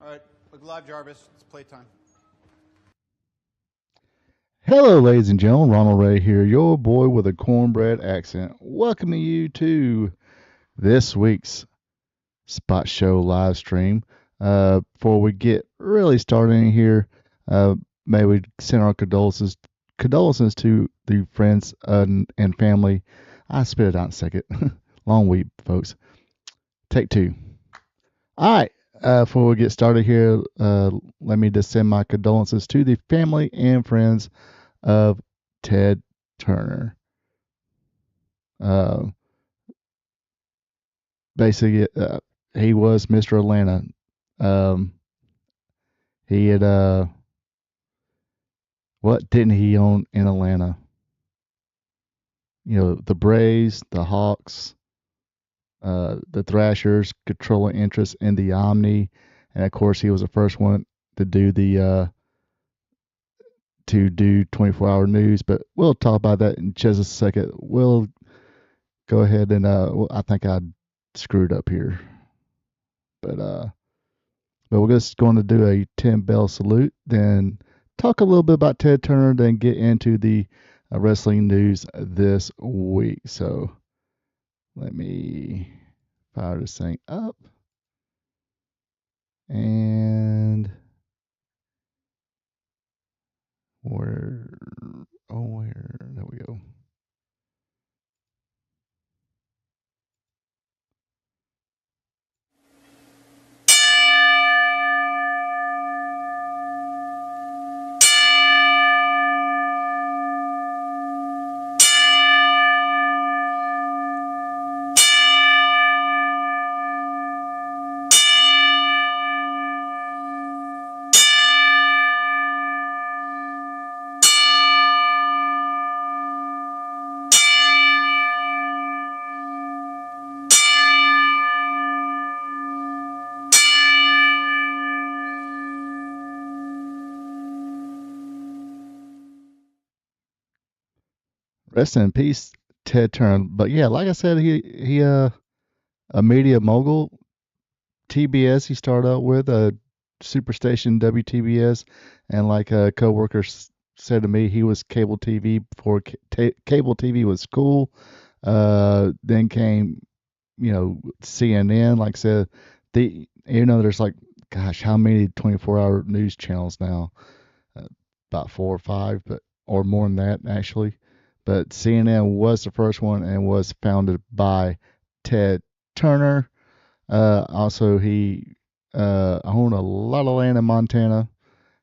All right, look live, Jarvis. It's playtime. Hello, ladies and gentlemen. Ronald Ray here, your boy with a cornbread accent, welcoming you to this week's Spot Show live stream. Before we get really started here, uh, may we send our condolences to the friends and family. I spit it out in a second. Long week, folks. Take two. All right. Before we get started here, let me just send my condolences to the family and friends of Ted Turner. Uh, Basically, he was Mr. Atlanta. Um, he had what didn't he own in Atlanta? You know, the Braves, the Hawks, the Thrashers, controlling interest in the Omni, and of course, he was the first one to do the 24-hour news. But we'll talk about that in just a second. We'll go ahead and I think I screwed up here, but we're just going to do a 10 bell salute, then talk a little bit about Ted Turner, then get into the wrestling news this week. So let me fire this thing up. And there we go. Rest in peace, Ted Turner. But yeah, like I said, he a media mogul. TBS he started out with a superstation WTBS, and like a coworker said to me, he was cable TV before cable TV was cool. Then came CNN. Like I said, there's like, gosh, how many 24-hour news channels now? Uh, about four or five, but or more than that actually. But CNN was the first one and was founded by Ted Turner. Also, he owned a lot of land in Montana,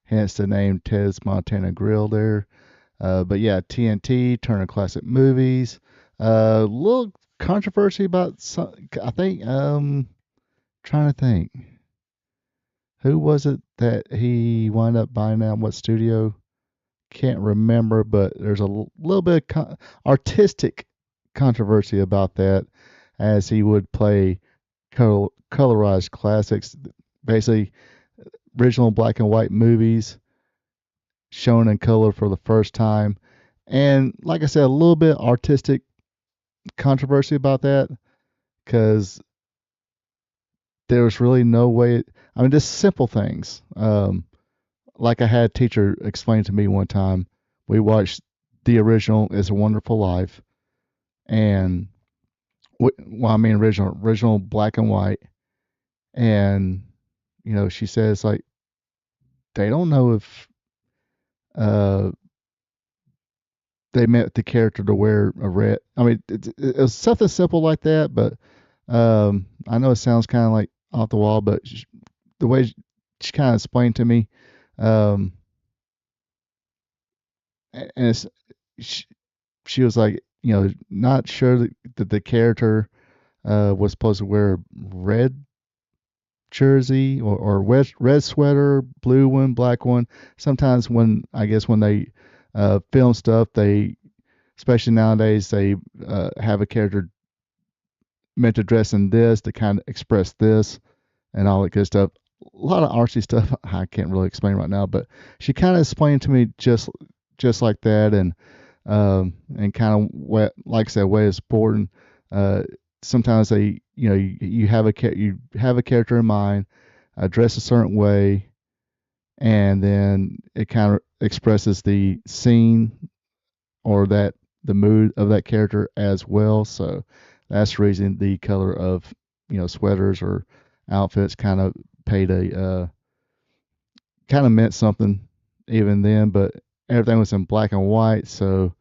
hence the name Ted's Montana Grill there. But yeah, TNT, Turner Classic Movies. Little controversy about some, I think, trying to think. Who was it that he wound up buying out? What studio? Can't remember, but there's a little bit of artistic controversy about that, as he would play colorized classics, basically original black and white movies shown in color for the first time. And like I said, a little bit artistic controversy about that, because there was really no way. I mean, just simple things. Like I had a teacher explain to me one time. We watched the original "It's a Wonderful Life," and well, I mean original black and white, and she says like they don't know if uh they meant the character to wear a red. I mean, it was something simple like that, but I know it sounds kind of like off the wall, but the way she kind of explained to me, um, and she, she was like, not sure that the character was supposed to wear a red jersey or red sweater, blue one, black one. Sometimes when they film stuff, they, especially nowadays, they have a character meant to dress in this to kind of express this and all that good stuff. A lot of artsy stuff I can't really explain right now, but she kind of explained to me just like that, and kind of what, like I said, way it's important. Uh, Sometimes you have a character in mind. dressed a certain way, and then it kind of expresses the scene or that the mood of that character as well. So that's the reason the color of sweaters or outfits kind of paid a kind of meant something even then. But everything was in black and white, so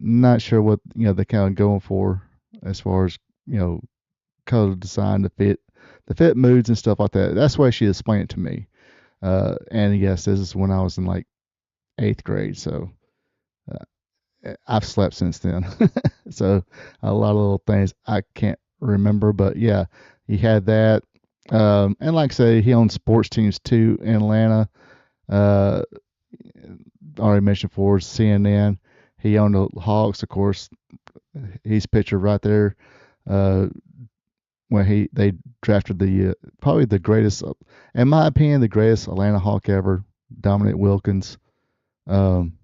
not sure what they're kind of going for as far as color design to fit moods and stuff like that. That's why she explained it to me. And yes, this is when I was in like 8th grade, so I've slept since then. So a lot of little things I can't remember, but yeah, he had that. And like I say, he owned sports teams too in Atlanta. Uh, already mentioned before CNN. He owned the Hawks, of course. He's pictured right there uh, when they drafted the probably the greatest, in my opinion, the greatest Atlanta Hawk ever, Dominic Wilkins. Um,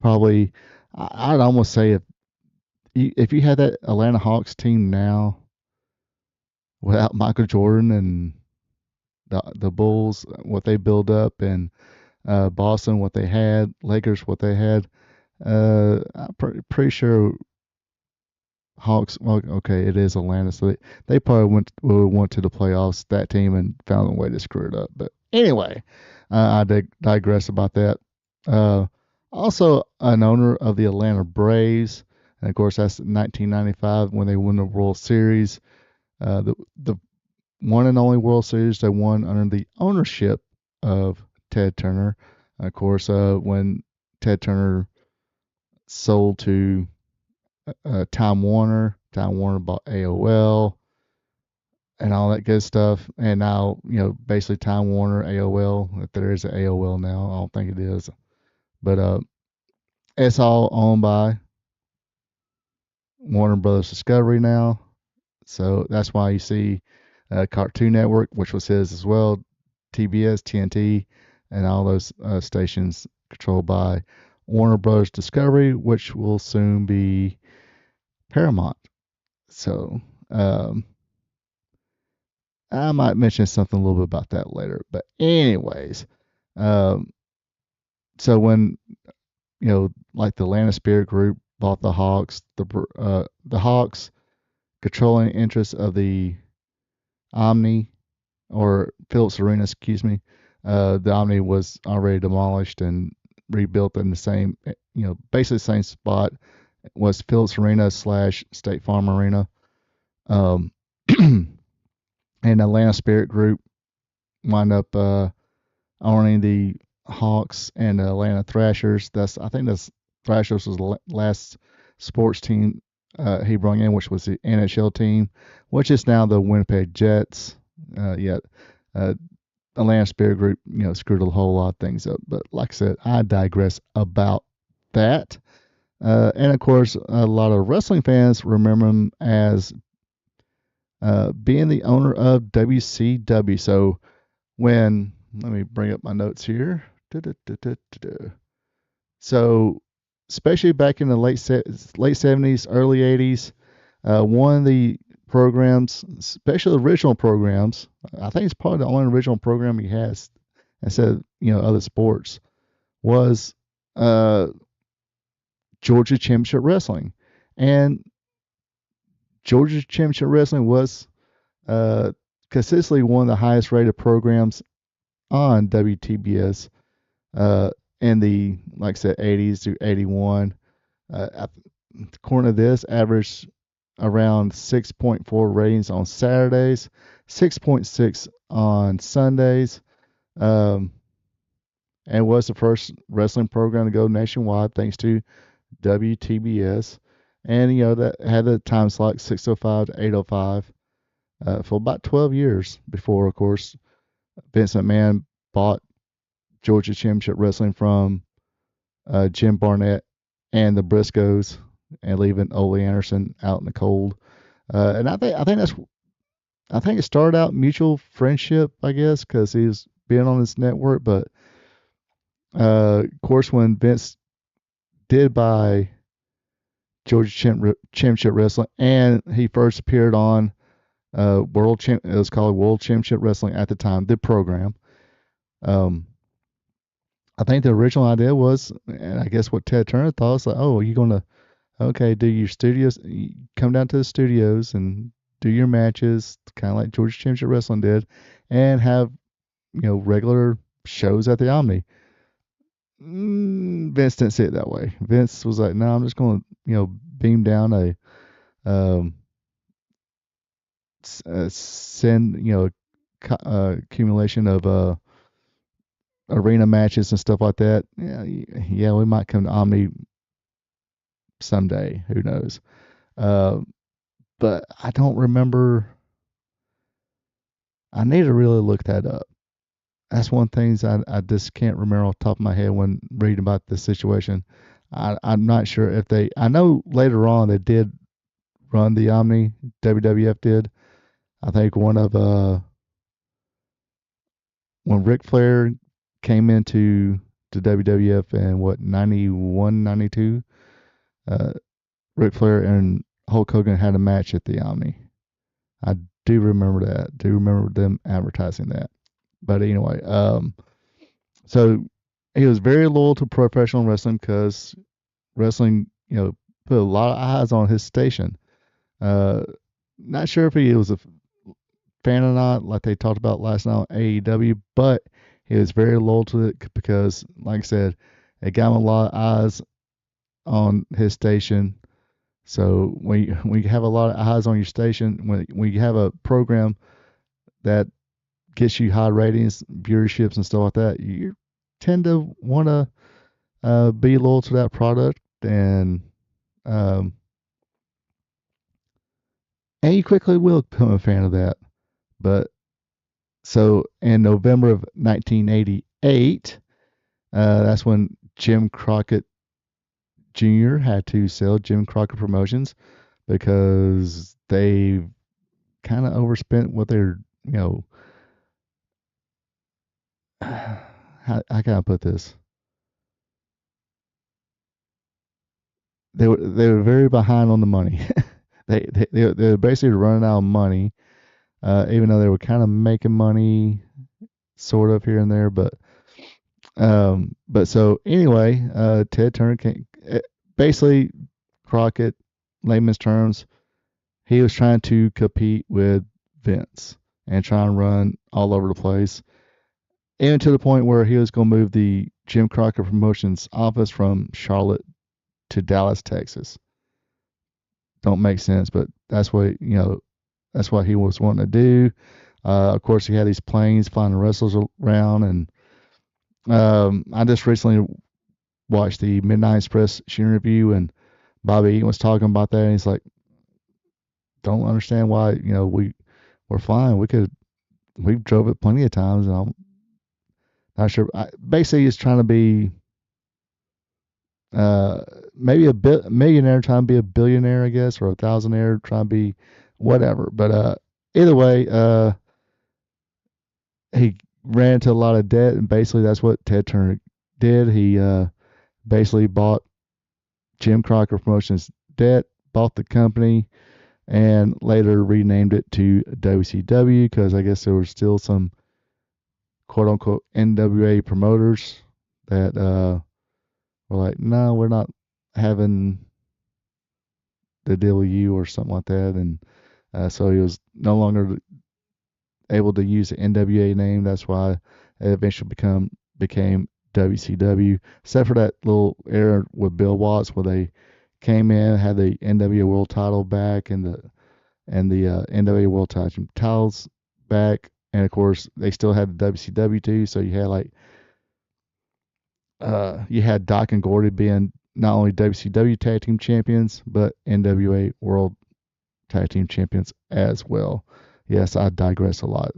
Probably, I'd almost say if you had that Atlanta Hawks team now without Michael Jordan and the Bulls, what they build up, and Boston, what they had, Lakers, what they had, I'm pretty sure Hawks. Well, okay, it is Atlanta, so they probably went to the playoffs. That team and found a way to screw it up. But anyway, I digress about that. Uh, Also, an owner of the Atlanta Braves, and of course that's 1995 when they won the World Series. The one and only World Series they won under the ownership of Ted Turner. Of course, when Ted Turner sold to Time Warner bought AOL and all that good stuff. And now, basically Time Warner, AOL, if there is an AOL now, I don't think it is. But it's all owned by Warner Brothers Discovery now. So that's why you see Cartoon Network, which was his as well, TBS, TNT, and all those stations controlled by Warner Brothers Discovery, which will soon be Paramount. So I might mention something a little bit about that later. But anyways, um, so when like the Atlanta Spirit Group bought the Hawks, the Hawks controlling interest of the Omni or Phillips Arena, excuse me. The Omni was already demolished and rebuilt in the same, basically the same spot. Was Phillips Arena / State Farm Arena. Um, and Atlanta Spirit Group wound up owning the Hawks and the Atlanta Thrashers. I think that's Thrashers was the last sports team he brought in, which was the NHL team, which is now the Winnipeg Jets. Yeah, Atlanta Spirit Group, screwed a whole lot of things up. But like I said, I digress about that. And of course, a lot of wrestling fans remember him as being the owner of WCW. So let me bring up my notes here. So, especially back in the late 70s, early 80s, one of the programs, especially the original programs, I think it's probably the only original program he has instead of other sports, was Georgia Championship Wrestling, and Georgia Championship Wrestling was consistently one of the highest rated programs on WTBS in the, like I said, 80s to 81. According to this, averaged around 6.4 ratings on Saturdays, 6.6 on Sundays, and was the first wrestling program to go nationwide thanks to WTBS. And, that had a time slot 6:05 to 8:05 for about 12 years before, of course, Vince McMahon bought Georgia Championship Wrestling from Jim Barnett and the Briscoes, and leaving Ole Anderson out in the cold. And I think it started out mutual friendship, I guess, because he was being on this network. But of course, when Vince did buy Georgia Championship Wrestling, and he first appeared on It was called World Championship Wrestling at the time, the program. Um, I think the original idea was, and I guess what Ted Turner thought was like, oh, you're gonna okay, do your studios, come down to the studios and do your matches, kind of like Georgia Championship Wrestling did, and have regular shows at the Omni. Vince didn't see it that way. Vince was like, no, I'm just gonna beam down um, send accumulation of arena matches and stuff like that. Yeah, yeah, we might come to Omni someday. Who knows? Uh, but I don't remember. I need to really look that up. That's one thing I just can't remember off the top of my head when reading about this situation. I'm not sure if they. I know later on they did run the Omni. WWF did. I think when Ric Flair came into the WWF in what 91, 92, uh, Ric Flair and Hulk Hogan had a match at the Omni. I do remember that. Do remember them advertising that. But anyway, so he was very loyal to professional wrestling because wrestling, put a lot of eyes on his station. Uh, Not sure if he was a fan or not, like they talked about last night on AEW, but he was very loyal to it because, like I said, it got him a lot of eyes on his station. So when you have a lot of eyes on your station, when you have a program that gets you high ratings, viewerships, and stuff like that, you tend to want to be loyal to that product, um, and you quickly will become a fan of that. But so in November of 1988, that's when Jim Crockett Jr. had to sell Jim Crockett Promotions because they kind of overspent what they're, how can I put this? They were very behind on the money. They were basically running out of money, even though they were kind of making money, sort of here and there. But so anyway, Ted Turner basically Crockett, layman's terms, he was trying to compete with Vince and try and run all over the place, even to the point where he was going to move the Jim Crockett Promotions office from Charlotte to Dallas, Texas. Don't make sense, but that's what he was wanting to do. Of course, he had these planes flying the wrestlers around, and I just recently watched the Midnight Express interview, and Bobby Eaton was talking about that, and he's like, "Don't understand why we're flying. We've drove it plenty of times, and I'm not sure." Basically, he's trying to be uh, maybe millionaire trying to be a billionaire, I guess, or a thousandaire trying to be whatever. But either way, he ran into a lot of debt, and basically that's what Ted Turner did. He basically bought Jim Crocker Promotions debt, bought the company, and later renamed it to WCW because I guess there was still some quote unquote NWA promoters that were like, no, we're not having the deal with you or something like that. And so he was no longer able to use the NWA name. That's why it eventually became WCW, except for that little era with Bill Watts where they came in, had the NWA World Title back and the NWA World Titles back, and of course they still had the WCW too. So you had Doc and Gordy being not only WCW Tag Team Champions but NWA World Tag Team Champions as well. Yes, I digress a lot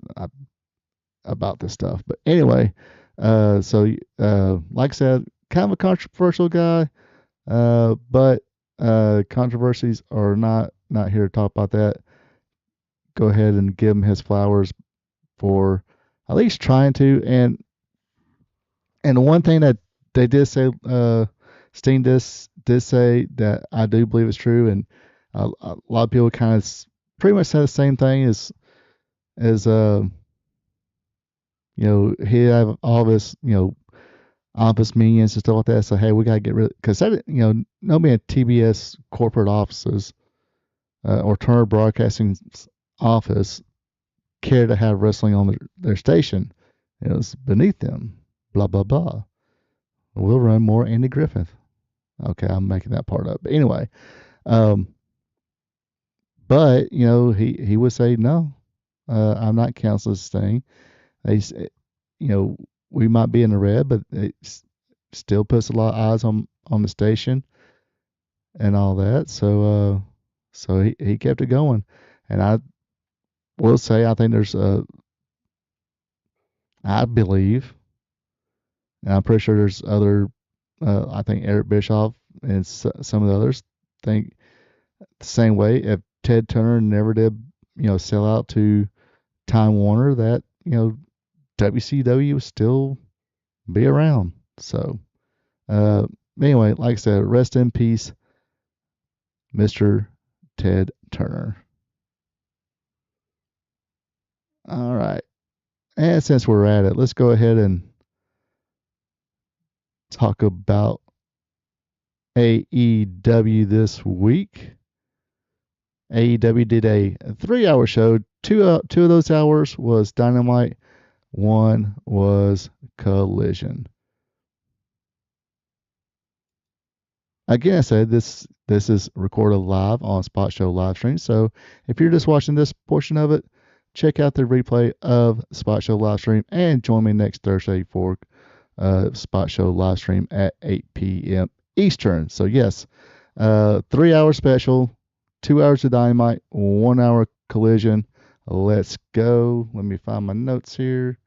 about this stuff, but anyway, like I said, kind of a controversial guy, but controversies are not here to talk about that. Go ahead and give him his flowers for at least trying to. And the one thing that they did say, Steen did say that I do believe it's true, and a lot of people kind of pretty much said the same thing as he have all this office meetings and stuff like that. So hey, we gotta get rid because that nobody at TBS corporate offices or Turner Broadcasting's office care to have wrestling on their station. It was beneath them. Blah blah blah. We'll run more Andy Griffith. Okay, I'm making that part up. But anyway, um, but he would say no. I'm not canceling this thing. They, we might be in the red, but it still puts a lot of eyes on the station and all that. So he kept it going, and I will say I think there's I believe, and I'm pretty sure there's other. I think Eric Bischoff and some of the others think the same way. If Ted Turner never did, sell out to Time Warner, that WCW would still be around. So, anyway, like I said, rest in peace, Mr. Ted Turner. All right. And since we're at it, let's go ahead and talk about AEW this week. AEW did a 3-hour show. Two of those hours was Dynamite. One was Collision. Again, I said this is recorded live on Spot Show live stream. So if you're just watching this portion of it, check out the replay of Spot Show live stream and join me next Thursday for Spot Show live stream at 8 p.m. Eastern. So yes, 3-hour special, 2 hours of Dynamite, 1 hour Collision. Let's go. Let me find my notes here.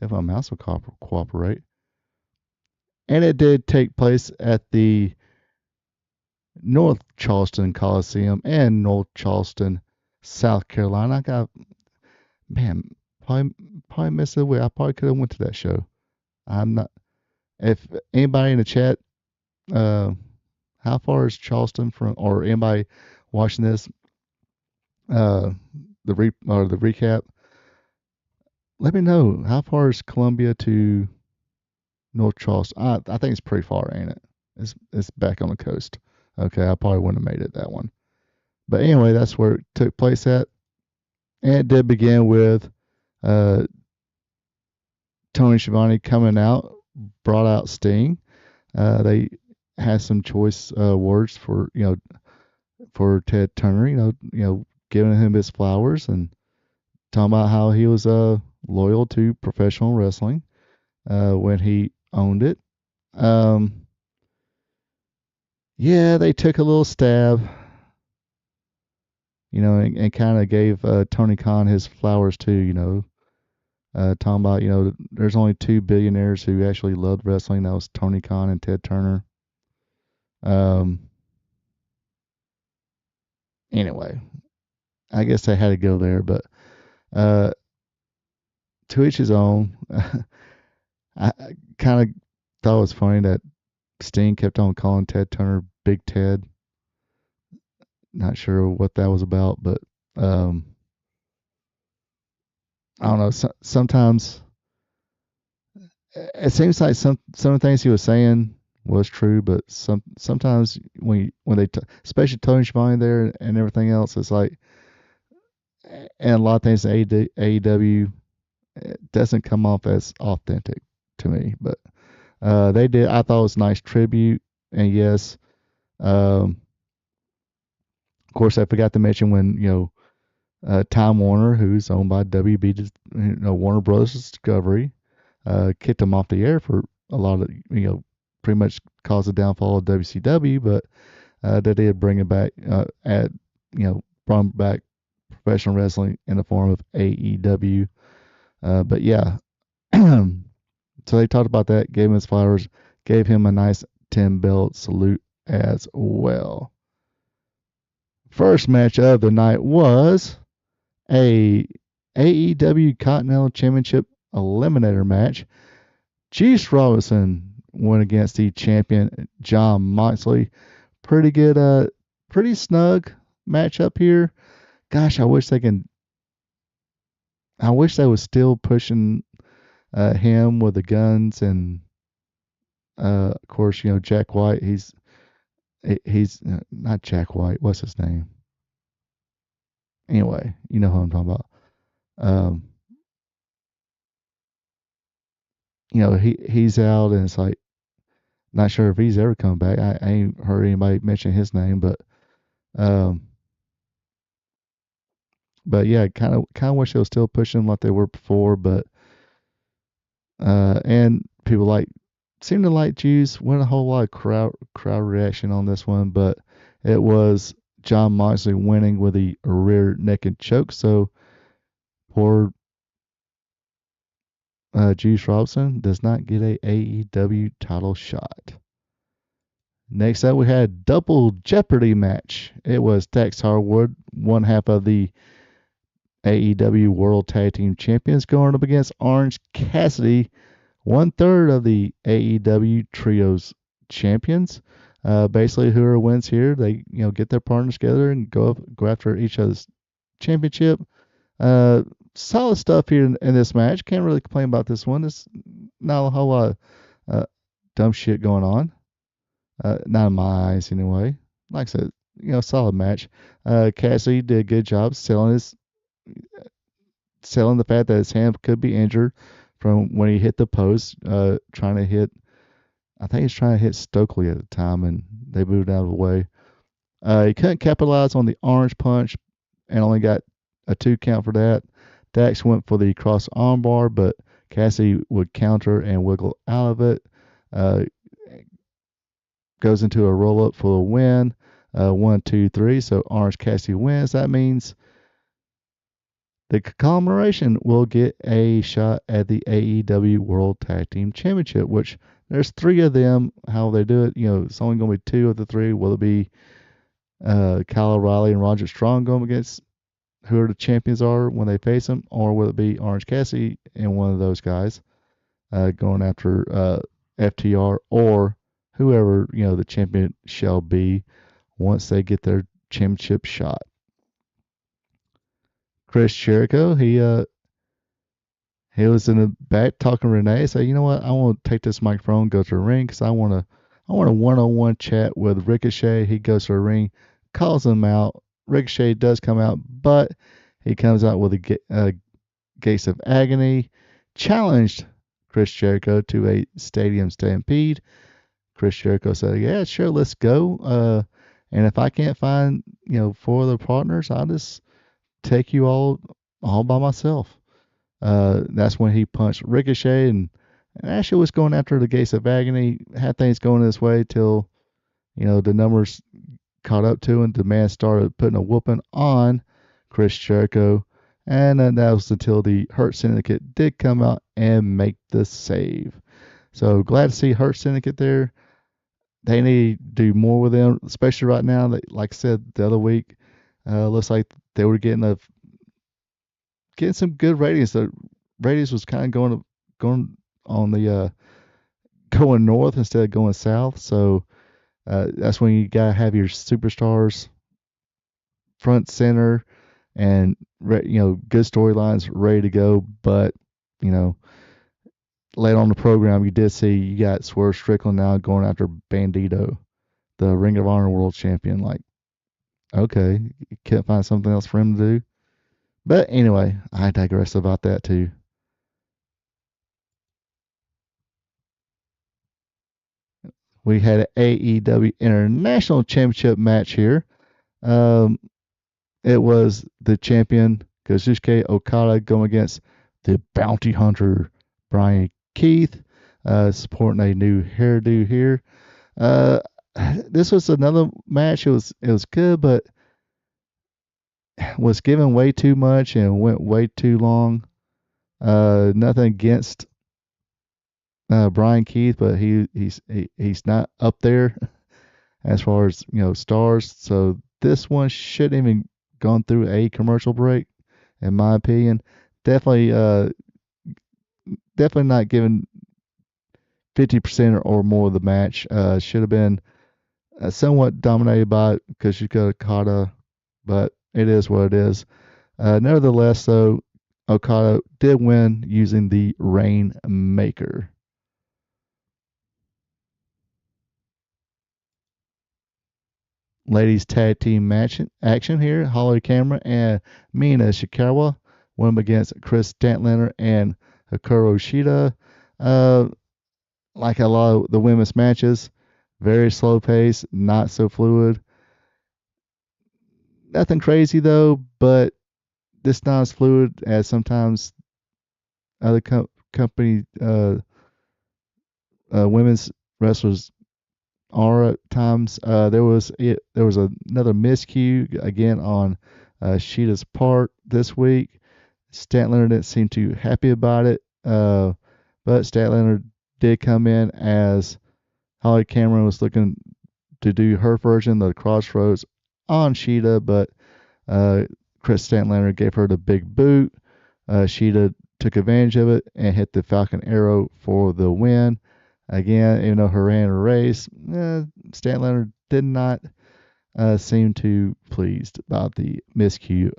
If my mouse will cooperate. And it did take place at the North Charleston Coliseum in North Charleston, South Carolina. I got, man, probably missed it away. I probably could have went to that show. I'm not. If anybody in the chat, how far is Charleston from, or anybody watching this, the recap? Let me know how far is Columbia to North Charleston. I think it's pretty far, ain't it? It's back on the coast. Okay, I probably wouldn't have made it that one. But anyway, that's where it took place at. And it did begin with Tony Schiavone coming out, brought out Sting. They had some choice words for Ted Turner, giving him his flowers and talking about how he was loyal to professional wrestling when he owned it. Yeah, they took a little stab, and kind of gave Tony Khan his flowers too, talking about, there's only 2 billionaires who actually loved wrestling. That was Tony Khan and Ted Turner. Anyway, I guess they had to go there, but to each his own. I kind of thought it was funny that Sting kept on calling Ted Turner Big Ted. Not sure what that was about, but I don't know. Sometimes it seems like some of the things he was saying was true, but sometimes when they especially Tony Schiavone there and everything else, it's like, and a lot of things in AEW, it doesn't come off as authentic to me. But they did. I thought it was a nice tribute, and yes, of course I forgot to mention when Time Warner, who's owned by WB, Warner Brothers Discovery, kicked him off the air for a lot of, pretty much caused the downfall of WCW, but they did bring it back, brought back professional wrestling in the form of AEW. But yeah, so they talked about that, gave him his flowers, gave him a nice 10-belt salute as well. First match of the night was a AEW Continental Championship Eliminator match. Juice Robinson went against the champion John Moxley. Pretty good pretty snug matchup here. Gosh, I wish they can. I wish they was still pushing him with the guns and of course Jack White. He's not Jack White. What's his name? Anyway, you know who I'm talking about. Um, he's out, and it's like not sure if he's ever come back. I ain't heard anybody mention his name, um, but yeah, kind of wish they were still pushing like they were before, but and people seem to like Juice. Wasn't a whole lot of crowd reaction on this one, but it was John Moxley winning with a rear naked choke. So poor Juice Robinson does not get a AEW title shot. Next up, we had double Jeopardy match. It was Dax Harwood, one half of the AEW World Tag Team Champions, going up against Orange Cassidy, one third of the AEW Trios Champions. Basically, whoever wins here, they get their partners together and go after each other's championship. Solid stuff here in this match. Can't really complain about this one. There's not a whole lot of dumb shit going on. Not in my eyes, anyway. Like I said, solid match. Cassidy did a good job selling the fact that his hand could be injured from when he hit the post, trying to hit. I think he's trying to hit Stokely at the time, and they moved out of the way. He couldn't capitalize on the orange punch and only got a 2 count for that. Dax went for the cross armbar, but Cassidy would counter and wiggle out of it. Goes into a roll up for the win. 1, 2, 3. So Orange Cassidy wins. That means the conglomeration will get a shot at the AEW World Tag Team Championship, which there's 3 of them. How they do it, it's only going to be 2 of the 3. Will it be Kyle O'Reilly and Roger Strong going against who the champions are when they face them, or will it be Orange Cassidy and one of those guys going after FTR or whoever the champion shall be once they get their championship shot? Chris Jericho, he was in the back talking to Renee. Say, you know what? I want to take this microphone, go to the ring, because I want a one-on-one chat with Ricochet. He goes to the ring, calls him out. Ricochet does come out, but he comes out with a Gates of Agony, challenged Chris Jericho to a stadium stampede. Chris Jericho said, yeah, sure, let's go. And if I can't find 4 other partners, I'll just take you all by myself. That's when he punched Ricochet and actually was going after the Gates of Agony. Had things going this way till the numbers caught up to him. The man started putting a whooping on Chris Jericho, and then that was until the Hurt Syndicate did come out and make the save. So glad to see Hurt Syndicate there. They need to do more with them, especially right now. Like I said the other week, looks like they were getting some good ratings. The ratings was kind of going on the going north instead of going south. So that's when you gotta have your superstars front center and good storylines ready to go. But late on the program, you did see you got Swerve Strickland now going after Bandito, the Ring of Honor World Champion. Like, okay, you can't find something else for him to do. But anyway, I digress about that too. We had an AEW International Championship match here. Um, it was the champion Kazuchika Okada going against the bounty hunter Brian Keith, supporting a new hairdo here. This was another match. It was good, but was given way too much and went way too long. Nothing against Brian Keith, but he's not up there as far as stars. So this one shouldn't even gone through a commercial break, in my opinion. Definitely not given 50% or more of the match. Should have been somewhat dominated by it because she got Okada, but it is what it is. Nevertheless, though, Okada did win using the Rainmaker. Ladies tag team match action here. Holly Cameron and Mina Shikawa went up against Chris Statlander and Hikaru Shida. Uh, like a lot of the women's matches, very slow pace, not so fluid. Nothing crazy though, but this not as fluid as sometimes other company women's wrestlers are at times. There was another miscue again on Sheeta's part this week. Statlander didn't seem too happy about it, but Statlander did come in as Holly Cameron was looking to do her version, the Crossroads, on Sheeta, but uh, Chris Statlander gave her the big boot. Sheeta took advantage of it and hit the Falcon Arrow for the win. Again, even though her ran a race, Statlander did not seem too pleased about the miscue.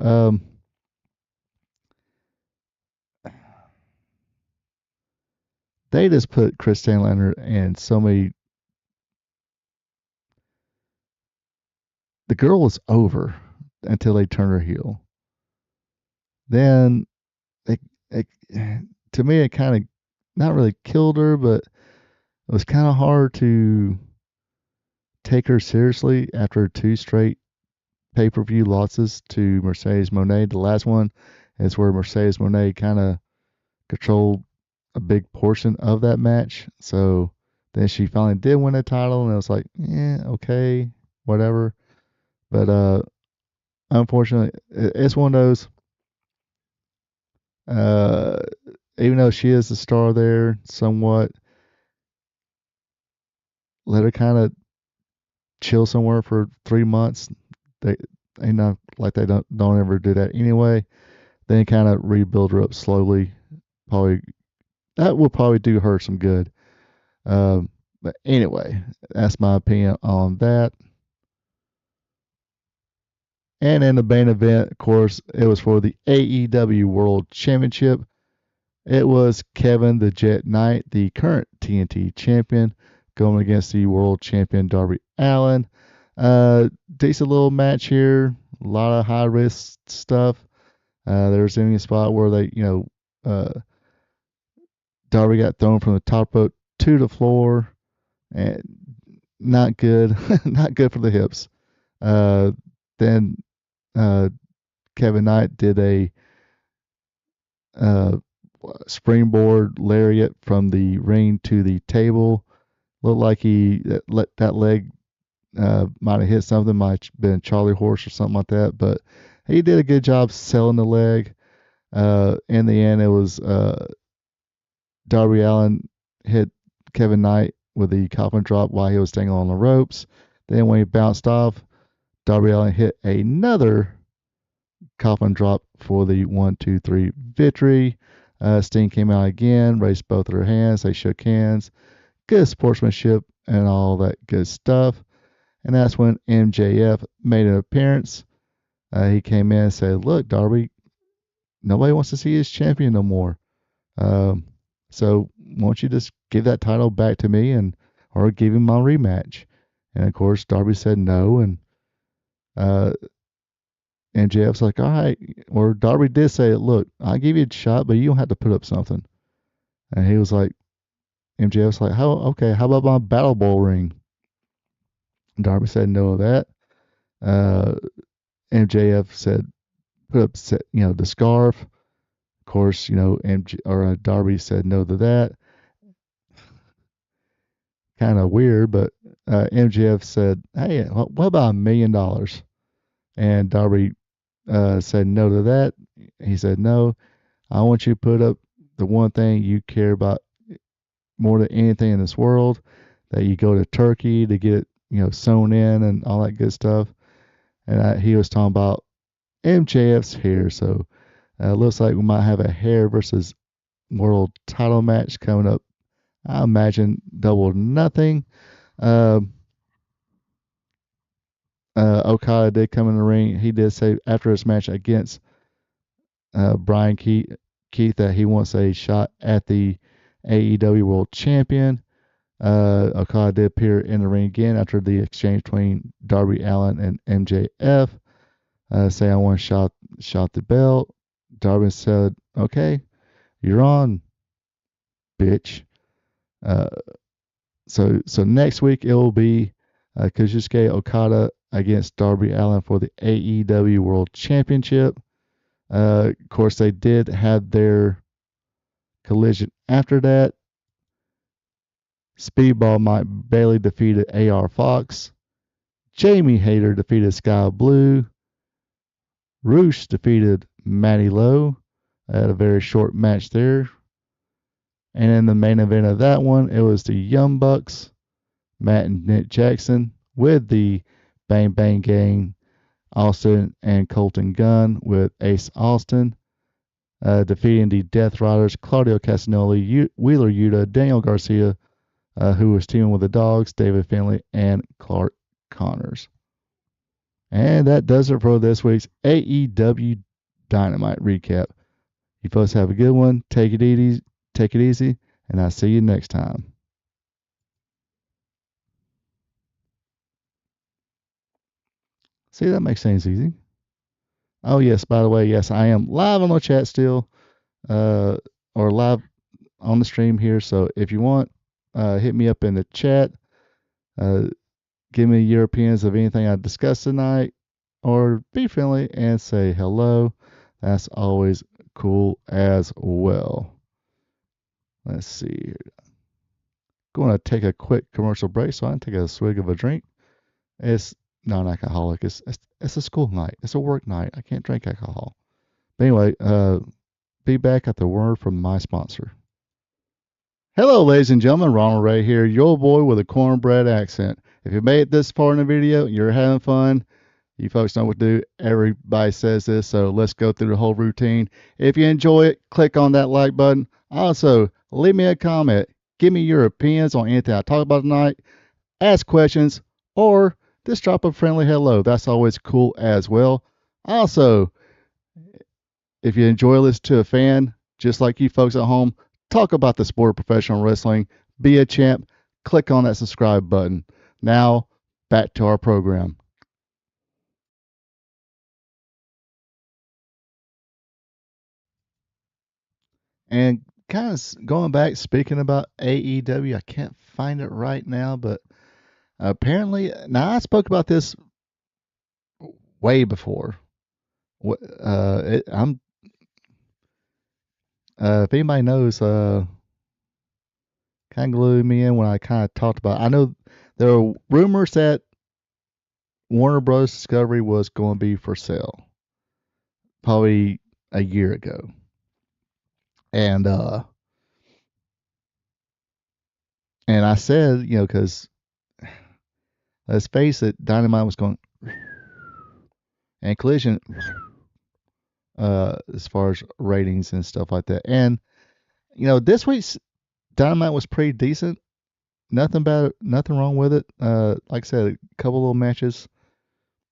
They just put Chris Statlander in so many. The girl was over until they turned her heel. Then, it, it, to me, it kind of not really killed her, but it was kind of hard to take her seriously after two straight pay-per-view losses to Mercedes Moné. The last one is where Mercedes Moné kind of controlled a big portion of that match. So then she finally did win a title, and it was like, yeah, okay, whatever. But unfortunately, it's one of those. Uh, Even though she is the star there, somewhat, let her kind of chill somewhere for 3 months. They ain't not like they don't ever do that anyway. Then kind of rebuild her up slowly. Probably that will probably do her some good. But anyway, that's my opinion on that. And in the main event, of course, it was for the AEW World Championship. It was Kevin the Jet Knight, the current TNT champion, going against the world champion Darby Allin. Decent little match here. A lot of high risk stuff. There was even a spot where Darby got thrown from the top rope to the floor, and not good, not good for the hips. Then uh, Kevin Knight did a uh, springboard lariat from the ring to the table. Looked like he let that leg might have hit something, might have been Charlie Horse or something like that. But he did a good job selling the leg. In the end, it was Darby Allin hit Kevin Knight with the coffin drop while he was staying on the ropes. Then when he bounced off, Darby Allin hit another coffin drop for the 1, 2, 3 victory. Sting came out again, raised both of their hands. They shook hands. Good sportsmanship and all that good stuff. And that's when MJF made an appearance. He came in and said, "Look, Darby, nobody wants to see his champion no more. Um, so won't you just give that title back to me or give him my rematch?" And of course, Darby said no, and uh, MJF's like, "All right," or Darby did say, "Look, I'll give you a shot, but you don't have to put up something." And he was like, MJF's like, how about my battle bowl ring?" Darby said no to that. Uh, MJF said, put up, the scarf. Of course, Darby said no to that. Kind of weird, but MJF said, "Hey, what about $1 million?" And Darby said no to that. He said, "No, I want you to put up the one thing you care about more than anything in this world, that you go to Turkey to get it, sewn in and all that good stuff." And he was talking about MJF's hair. So looks like we might have a hair versus world title match coming up. I imagine Double or Nothing. Um, Okada did come in the ring. He did say after his match against Brian Keith that he wants a shot at the AEW World Champion. Okada did appear in the ring again after the exchange between Darby Allin and MJF. Say I want to shot the belt. Darby said, "Okay, you're on, bitch." Uh, so next week it will be Kazuchika Okada against Darby Allin for the AEW World Championship. Of course, they did have their collision after that. Speedball Mike Bailey defeated AR Fox. Jamie Hayter defeated Sky Blue. Roosh defeated Matty Lowe. Had a very short match there. And in the main event of that one, it was the Young Bucks, Matt and Nick Jackson, with the Bang Bang Gang, Austin and Colton Gunn, with Ace Austin, defeating the Death Riders, Claudio Castagnoli, Wheeler Yuta, Daniel Garcia, who was teaming with the Dogs, David Finlay, and Clark Connors. And that does it for this week's AEW Dynamite recap. You folks have a good one. Take it easy, and I'll see you next time. See, that makes things easy. Oh yes, by the way, yes, I am live on the chat still, or live on the stream here. So if you want, hit me up in the chat. Give me your opinions of anything I discussed tonight, or be friendly and say hello. That's always cool as well. Let's see here. Going to take a quick commercial break so I can take a swig of a drink. It's non-alcoholic. It's a school night. It's a work night. I can't drink alcohol. But anyway, be back at the word from my sponsor. Hello, ladies and gentlemen. Ronald Ray here, your boy with a cornbread accent. If you made it this far in the video, you're having fun. You folks know what to do. Everybody says this, so let's go through the whole routine. If you enjoy it, click on that like button. Also, leave me a comment. Give me your opinions on anything I talk about tonight. Ask questions, or just drop a friendly hello. That's always cool as well. Also, if you enjoy listening to a fan, just like you folks at home, talk about the sport of professional wrestling, be a champ, click on that subscribe button. Now, back to our program. And kind of going back, speaking about AEW, I can't find it right now, but apparently, now I spoke about this way before. I'm if anybody knows, kind of glued me in when I kind of talked about it. I know there were rumors that Warner Bros. Discovery was going to be for sale probably a year ago. And I said, because let's face it, Dynamite was going, and Collision, as far as ratings and stuff like that. And this week's Dynamite was pretty decent. Nothing bad, nothing wrong with it. Like I said, a couple little matches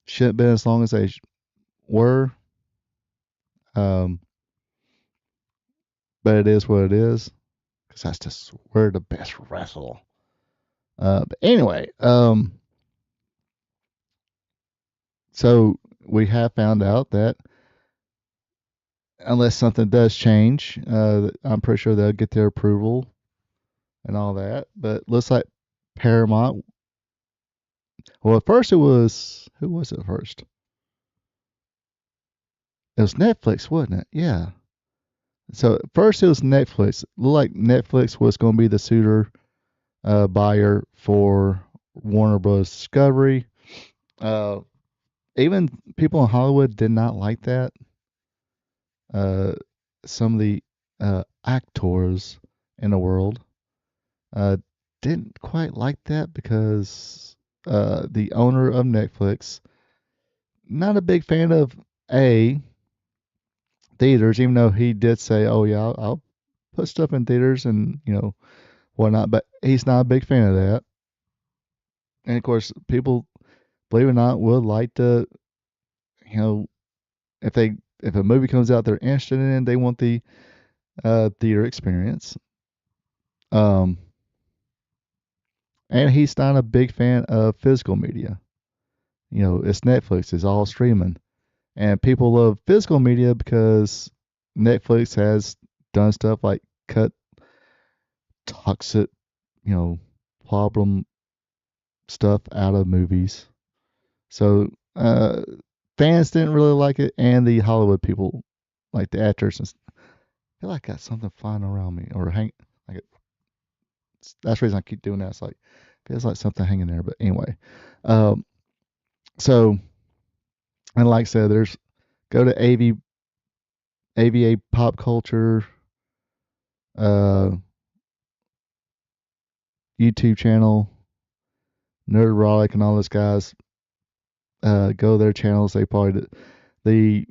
shouldn't have been as long as they were. Um, but it is what it is, because that's just where the best wrestle. But anyway, so we have found out that unless something does change, I'm pretty sure they'll get their approval and all that. But looks like Paramount. Well, at first it was, who was it first? It was Netflix, wasn't it? Yeah. So at first it was Netflix. It looked like Netflix was going to be the suitor buyer for Warner Bros. Discovery. Even people in Hollywood did not like that. Some of the actors in the world uh, didn't quite like that because the owner of Netflix, not a big fan of theaters, even though he did say, "Oh yeah, I'll put stuff in theaters and whatnot," but he's not a big fan of that. And of course, people believe it or not, would like to, you know, if a movie comes out they're interested in, they want the theater experience. Um, and he's not a big fan of physical media. You know, it's Netflix, it's all streaming, and people love physical media because Netflix has done stuff like cut toxic, you know, problem stuff out of movies. So fans didn't really like it, and the Hollywood people, like the actors, and I feel like I got something flying around me or hang. Like that's the reason I keep doing that. It's like feels like something hanging there. But anyway, um, so and like I said, there's go to AVA Pop Culture uh, YouTube channel, Nerdrotic, and all those guys. Go to their channels. They probably the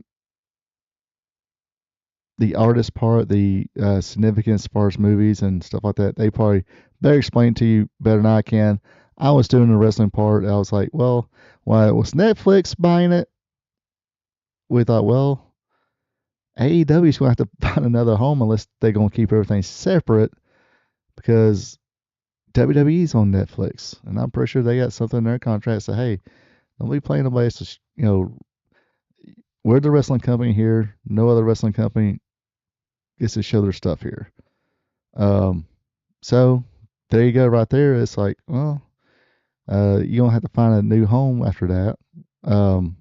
the artist part, the significance as far as movies and stuff like that. They probably better explain to you better than I can. I was doing the wrestling part. I was like, well, why was Netflix buying it? We thought, well, AEW's going to have to find another home unless they're going to keep everything separate because WWE's on Netflix, and I'm pretty sure they got something in their contract that say, hey, don't be playing nobody else. You know, we're the wrestling company here. No other wrestling company gets to show their stuff here. Um, so there you go, right there. It's like, well, you're gonna have to find a new home after that. Um,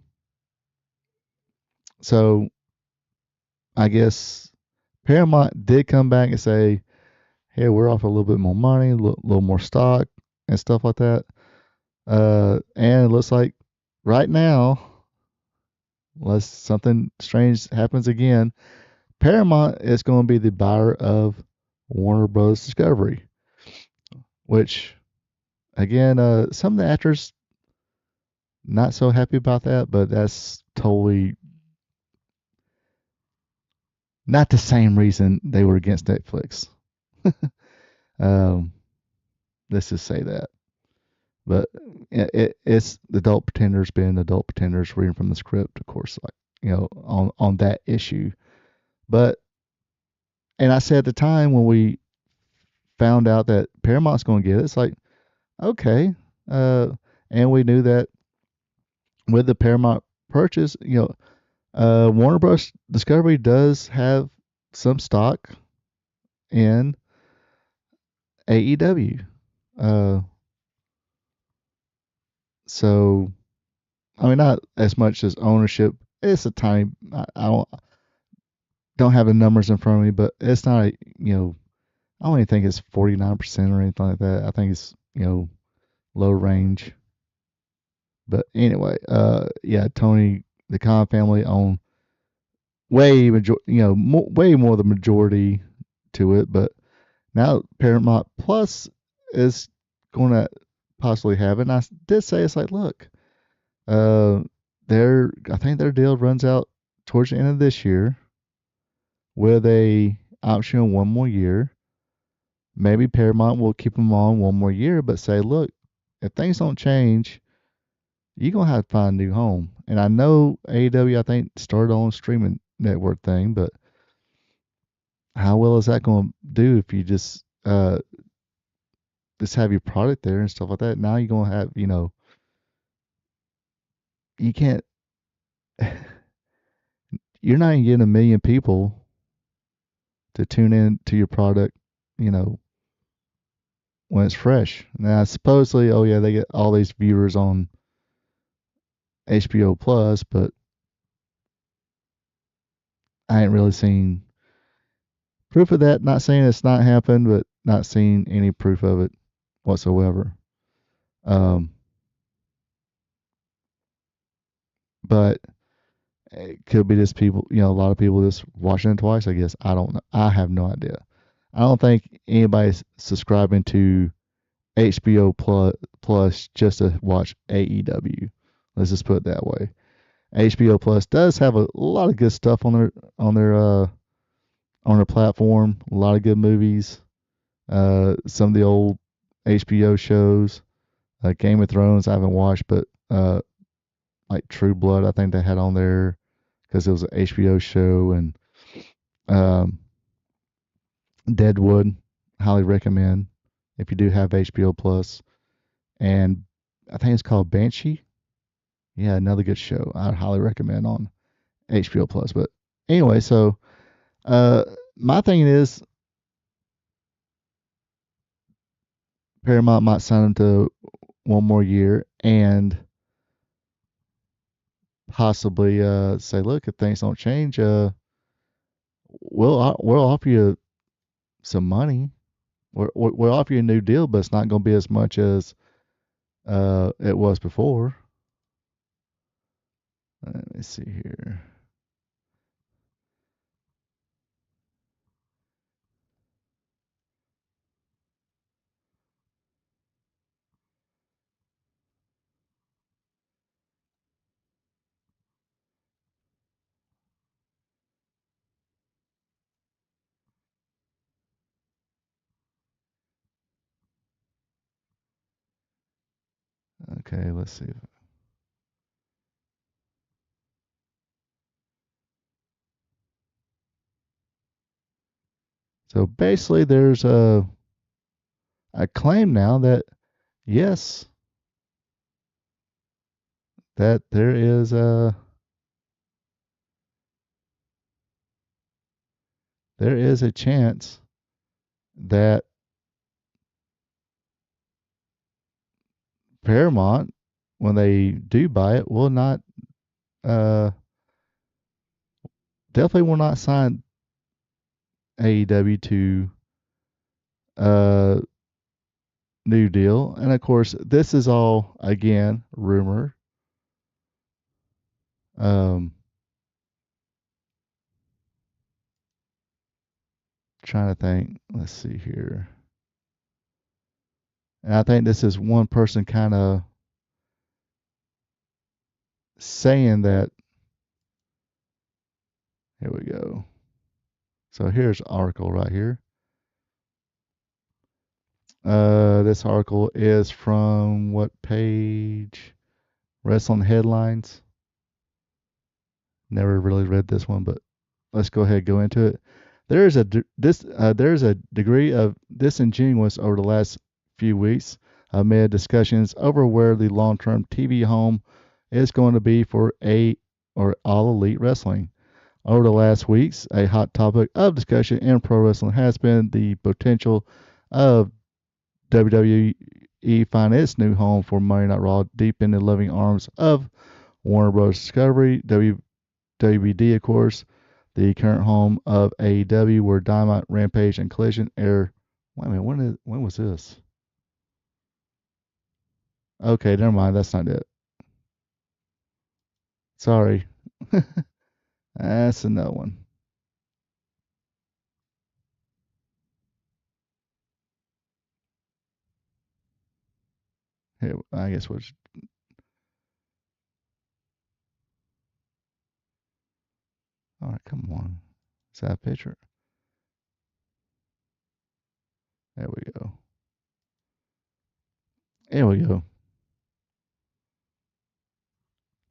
so I guess Paramount did come back and say, hey, we're offering a little bit more money, a little more stock, and stuff like that. And it looks like right now, unless something strange happens again, Paramount is going to be the buyer of Warner Bros. Discovery, which again, some of the actors not so happy about that, but that's totally not the same reason they were against Netflix. um, let's just say that. But it's the adult pretenders being adult pretenders reading from the script, of course, like on that issue. But and I said at the time when we found out that Paramount's going to get it, it's like okay, and we knew that with the Paramount purchase, Warner Bros. Discovery does have some stock in AEW. Uh, so I mean, not as much as ownership. It's a tiny. I don't have the numbers in front of me, but it's not a I don't even think it's 49% or anything like that. I think it's low range. But anyway, yeah, Tony the Khan family own way more the majority to it, but now Paramount Plus is going to possibly have it. And I did say it's like, look, uh, I think their deal runs out towards the end of this year with a option of one more year. Maybe Paramount will keep them on one more year, but say, look, if things don't change, you're gonna have to find a new home. And I know AEW, I think, started on a streaming network thing, but how well is that going to do if you just have your product there and stuff like that? Now you're gonna have, you can't, you're not even getting a million people to tune in to your product, you know, when it's fresh. Now supposedly, oh yeah, they get all these viewers on HBO Plus, but I ain't really seen proof of that. Not saying it's not happened, but not seeing any proof of it whatsoever. Um, but it could be just people, a lot of people just watching it twice. I guess I don't know. I have no idea. I don't think anybody's subscribing to HBO Plus just to watch AEW. Let's just put it that way. HBO Plus does have a lot of good stuff on their platform. A lot of good movies. Some of the old HBO shows. Game of Thrones I haven't watched, but like True Blood. I think they had on there because it was an HBO show, and um, Deadwood. Highly recommend if you do have HBO Plus. And I think it's called Banshee. Yeah, another good show. I'd highly recommend on HBO Plus. But anyway, so uh, my thing is Paramount might sign him to one more year and possibly say, look, if things don't change, we'll offer you some money. We'll offer you a new deal, but it's not going to be as much as it was before. Let me see here. Okay, let's see. So basically, there's a claim now that yes, that there is a chance that Paramount, when they do buy it, will not uh definitely will not sign AEW to uh new deal. And of course, this is all again rumor. Um, trying to think. Let's see here. And I think this is one person kind of saying that. Here we go. So here's an article right here. This article is from what page? Wrestling Headlines. Never really read this one, but let's go ahead and go into it. There is a degree of disingenuous over the last few weeks amid discussions over where the long-term TV home is going to be for All Elite Wrestling. Over the last weeks, a hot topic of discussion in pro wrestling has been the potential of WWE finding its new home for Monday Night Raw deep in the loving arms of Warner Bros. Discovery, WBD, of course, the current home of AEW, where Dynamite, Rampage, and Collision air. Wait a minute, when was this? Okay, never mind, that's not it. Sorry, that's another one. Here, I guess which. All right, come on. Is that a picture? There we go. There we go.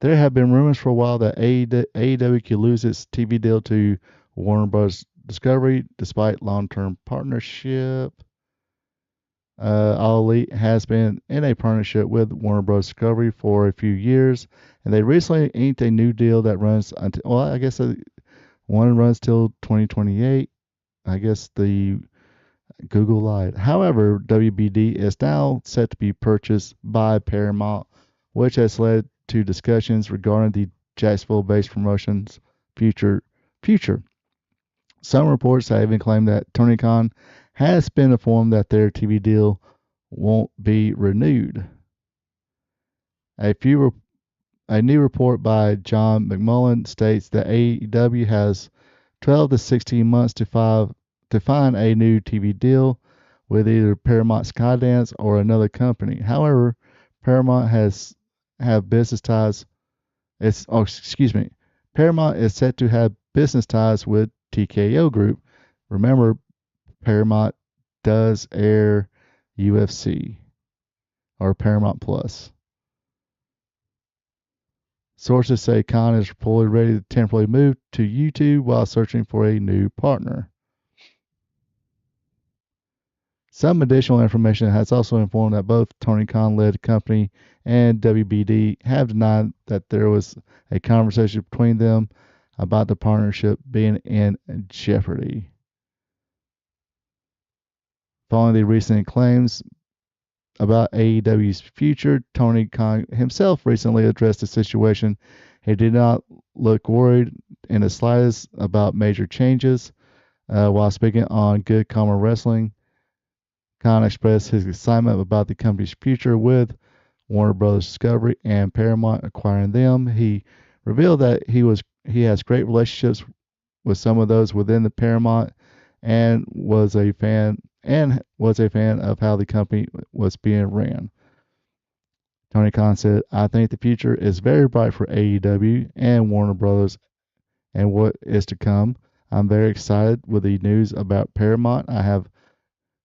There have been rumors for a while that AEW could lose its TV deal to Warner Bros. Discovery despite long-term partnership. All Elite has been in a partnership with Warner Bros. Discovery for a few years, and they recently inked a new deal that runs until, well, I guess one runs till 2028. I guess the Google lied. However, WBD is now set to be purchased by Paramount, which has led to discussions regarding the Jacksonville-based promotion's future. Some reports have even claimed that Tony Khan has been informed that their TV deal won't be renewed. A few a new report by John McMullen states that AEW has 12 to 16 months to find a new TV deal with either Paramount Skydance or another company. However, Paramount has have business ties. Excuse me. Paramount is set to have business ties with TKO Group. Remember, Paramount does air UFC or Paramount Plus. Sources say Khan is reportedly ready to temporarily move to YouTube while searching for a new partner. Some additional information has also informed that both Tony Khan-led company and WBD have denied that there was a conversation between them about the partnership being in jeopardy. Following the recent claims about AEW's future, Tony Khan himself recently addressed the situation. He did not look worried in the slightest about major changes. While speaking on Good Karma Wrestling, Khan expressed his excitement about the company's future with Warner Brothers Discovery and Paramount acquiring them. He revealed that he has great relationships with some of those within the Paramount and was a fan of how the company was being ran. Tony Khan said, "I think the future is very bright for AEW and Warner Brothers and what is to come. I'm very excited with the news about Paramount. I have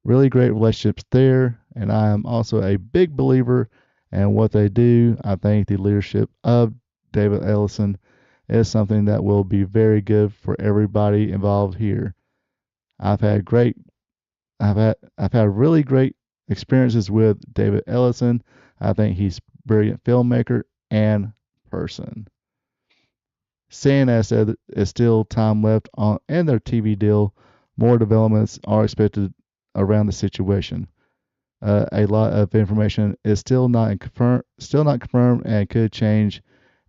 really great relationships there, and I am also a big believer in what they do. I think the leadership of David Ellison is something that will be very good for everybody involved here. I've had great I've had really great experiences with David Ellison. I think he's a brilliant filmmaker and person." CNS said there's still time left on in their TV deal. More developments are expected around the situation. A lot of information is still not confirmed and could change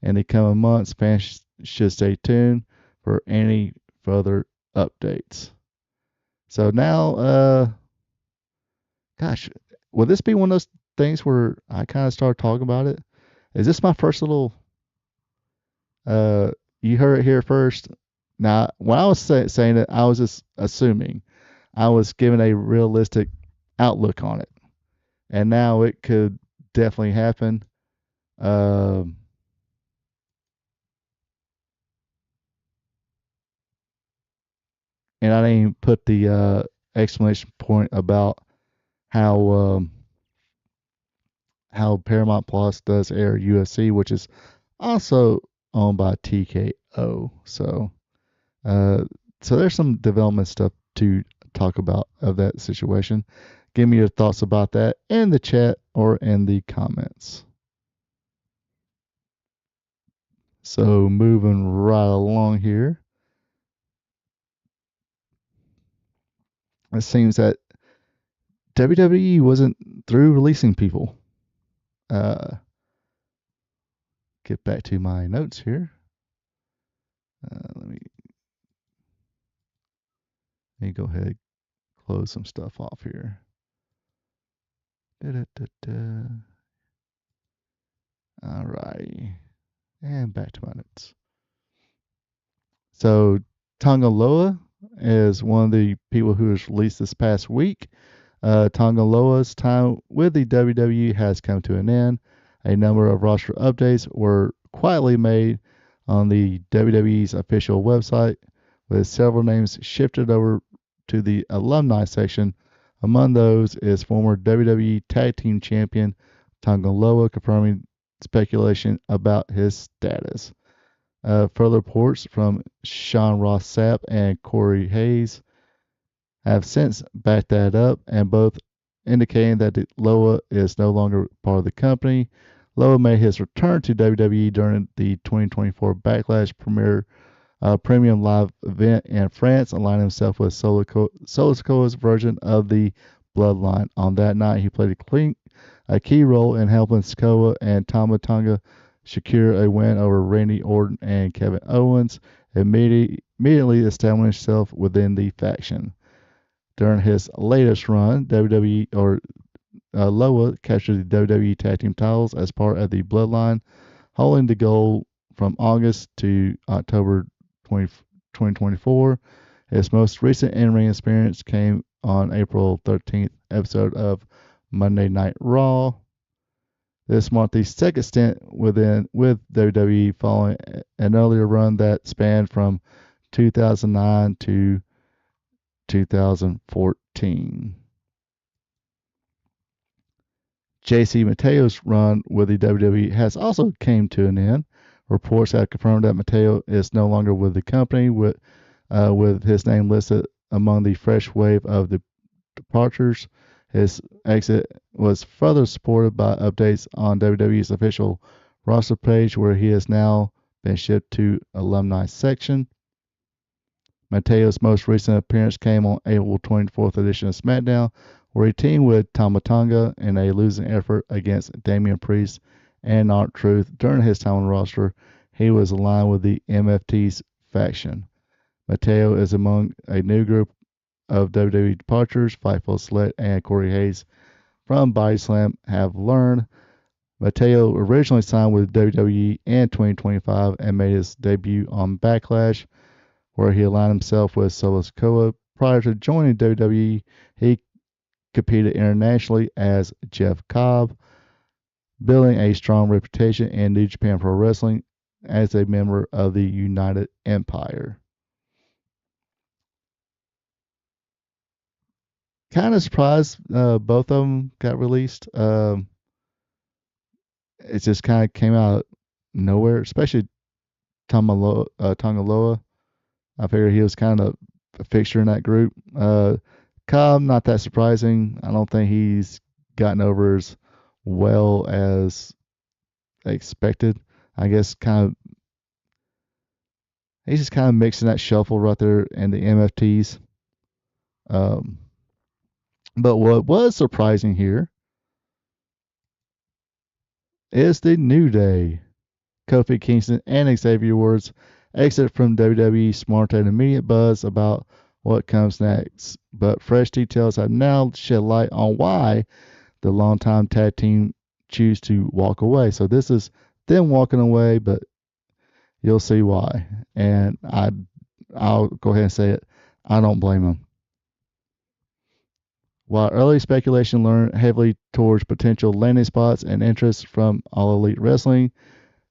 in the coming months. Fans should stay tuned for any further updates. So now, gosh, will this be one of those things where I kind of start talking about it? Is this my first little? You heard it here first. Now, when I was saying it, I was just assuming. I was giving a realistic outlook on it, and now it could definitely happen. Um, and I didn't even put the exclamation point about how how Paramount Plus does air UFC, which is also owned by TKO. Uh, so there's some development stuff to talk about of that situation. Give me your thoughts about that in the chat or in the comments. So moving right along here, it seems that WWE wasn't through releasing people. Get back to my notes here. Let me go ahead and close some stuff off here. Da-da-da-da. All righty. And back to my notes. So Tonga Loa is one of the people who was released this past week. Tonga Loa's time with the WWE has come to an end. A number of roster updates were quietly made on the WWE's official website, with several names shifted over to the alumni section. Among those is former WWE Tag Team Champion Tonga Loa, confirming speculation about his status. Further reports from Sean Ross Sapp and Corey Hayes have since backed that up, and both indicating that Loa is no longer part of the company. Loa made his return to WWE during the 2024 Backlash Premium Live event in France, aligning himself with Sikoa's version of the Bloodline. On that night, he played a key role in helping Sikoa and Tama Tonga secure a win over Randy Orton and Kevin Owens, immediately establishing himself within the faction. During his latest run, Loa captured the WWE Tag Team titles as part of the Bloodline, holding the gold from August to October 2024. His most recent in-ring experience came on April 13th episode of Monday Night Raw. This marked the second stint with WWE following an earlier run that spanned from 2009 to 2014. JC Mateo's run with the WWE has also came to an end. Reports have confirmed that Mateo is no longer with the company, with his name listed among the fresh wave of the departures. His exit was further supported by updates on WWE's official roster page, where he has now been shipped to alumni section. Mateo's most recent appearance came on April 24th edition of SmackDown, where he teamed with Tama Tonga in a losing effort against Damian Priest and R-Truth. During his time on the roster, he was aligned with the MFT's faction. Mateo is among a new group of WWE departures. Fightful Select and Corey Hayes from Body Slam have learned. Mateo originally signed with WWE in 2025 and made his debut on Backlash, where he aligned himself with Solo Sikoa. Prior to joining WWE, he competed internationally as Jeff Cobb, building a strong reputation in New Japan Pro Wrestling as a member of the United Empire. Kind of surprised both of them got released. It just kind of came out of nowhere, especially Tongaloa. I figured he was kind of a fixture in that group. Cobb, not that surprising. I don't think he's gotten over as well as expected. I guess he's just kind of mixing that shuffle right there in the MFTs. Um, but what was surprising here is the New Day. Kofi Kingston and Xavier Woods exit from WWE, sparked immediate buzz about what comes next. But fresh details have now shed light on why the longtime tag team choose to walk away. So this is them walking away, but you'll see why. And I'll go ahead and say it. I don't blame them. While early speculation leaned heavily towards potential landing spots and interest from All Elite Wrestling,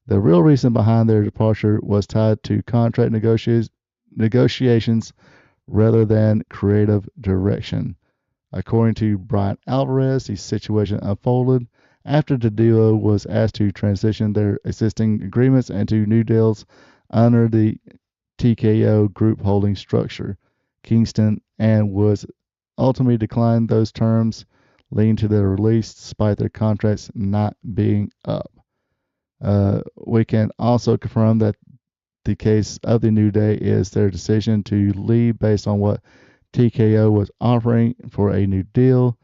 the real reason behind their departure was tied to contract negotiations rather than creative direction. According to Brian Alvarez, the situation unfolded after the duo was asked to transition their existing agreements into new deals under the TKO group holding structure. Kingston and Woods ultimately declined those terms, leading to their release despite their contracts not being up. We can also confirm that the case of the New Day is their decision to leave based on what TKO was offering for a new deal.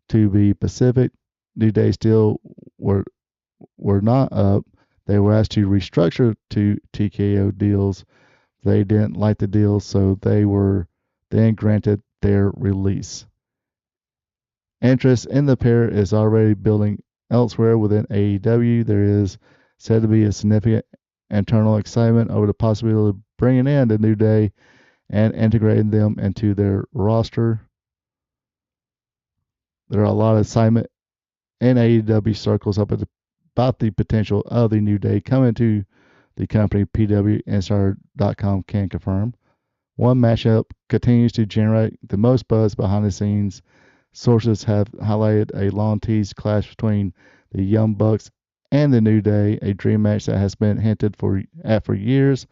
To be specific, New Day's deal were not up. They were asked to restructure to TKO deals. They didn't like the deal, so they were then granted their release. Interest in the pair is already building elsewhere within AEW. There is said to be a significant internal excitement over the possibility of bringing in the New Day and integrating them into their roster. There are a lot of excitement in AEW circles about the potential of the New Day coming to the company. PWInsider.com can confirm. One matchup continues to generate the most buzz behind the scenes. Sources have highlighted a long teased clash between the Young Bucks and the New Day, a dream match that has been hinted for years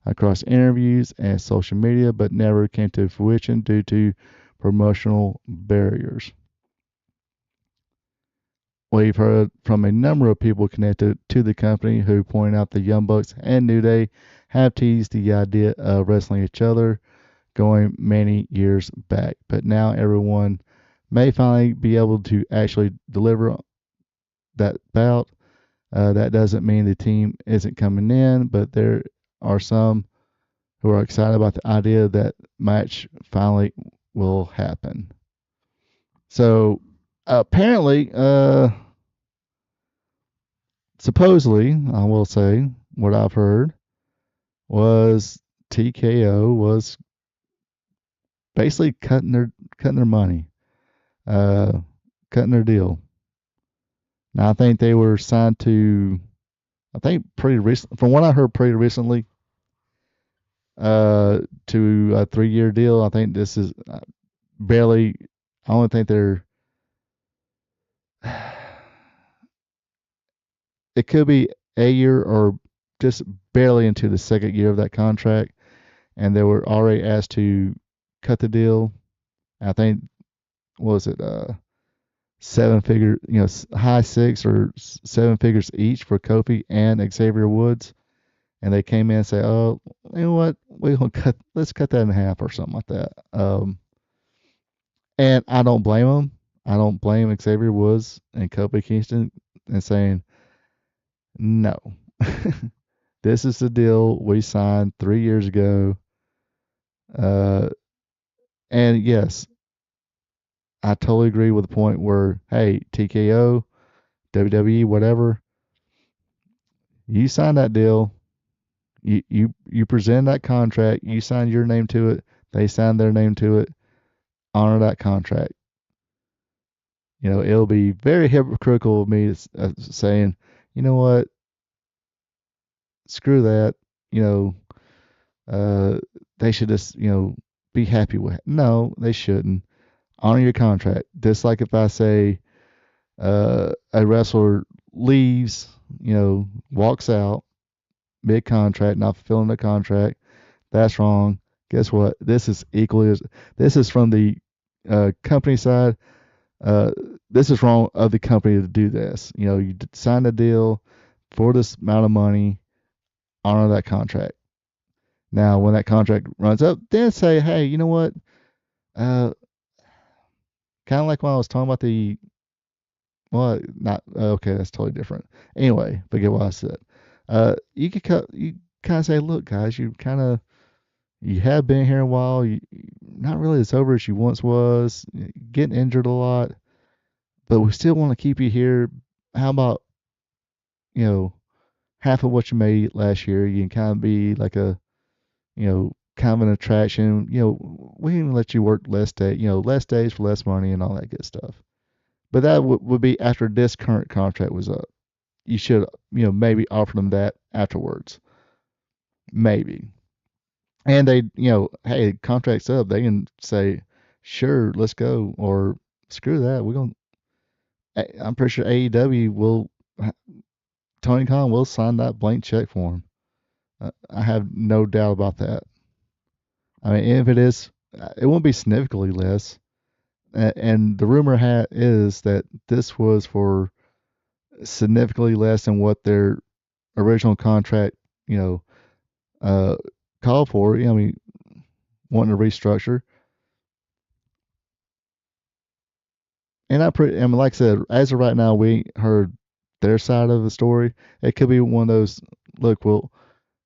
across interviews and social media, but never came to fruition due to promotional barriers. We've heard from a number of people connected to the company who point out the Young Bucks and New Day have teased the idea of wrestling each other going many years back, but now everyone may finally be able to actually deliver that bout. That doesn't mean the team isn't coming in, but there are some who are excited about the idea that match finally will happen. So apparently, supposedly, I will say what I've heard was TKO was basically cutting their money, cutting their deal. Now I think they were signed to, I think pretty recent, from what I heard pretty recently, to a 3-year deal. I think this is barely. I don't think they're. It could be a year or just barely into the second year of that contract, and they were already asked to cut the deal. I think, what was it, seven figure, high six or seven figures each for Kofi and Xavier Woods, and they came in and say, "Oh, you know what? Let's cut that in half or something like that." And I don't blame them. I don't blame Xavier Woods and Kofi Kingston and saying, "No, this is the deal we signed 3 years ago." Uh, and yes, I totally agree with the point where, hey, TKO, WWE, whatever, you signed that deal. You present that contract. You signed your name to it. They signed their name to it. Honor that contract. It'll be very hypocritical of me saying, you know what, screw that. You know, they should just, be happy with it. No, they shouldn't. Honor your contract. Just like if I say a wrestler leaves, walks out mid contract, not fulfilling the contract, that's wrong. Guess what? This is equally as this is from the company side. Uh, this is wrong of the company to do this. You signed a deal for this amount of money, honor that contract. Now, when that contract runs up, then say, hey, you know what? Uh, kind of like when I was talking about the, well, not okay. That's totally different. Anyway, forget what I said. You kind of say, look, guys, you have been here a while. You not really as over as you once was. Getting injured a lot, but we still want to keep you here. How about you know half of what you made last year? You can kind of be like a kind of an attraction. We can let you work less day. Less days for less money and all that good stuff. But that would be after this current contract was up. You should maybe offer them that afterwards. Maybe. And they, hey, contract's up. They can say, sure, let's go, or screw that. I'm pretty sure AEW will, Tony Khan will sign that blank check for him. I have no doubt about that. I mean, if it is, it won't be significantly less. And the rumor is that this was for significantly less than what their original contract, you know, uh, called for. I mean, wanting to restructure. And I mean, like I said, as of right now, we ain't heard their side of the story. It could be one of those, look, well,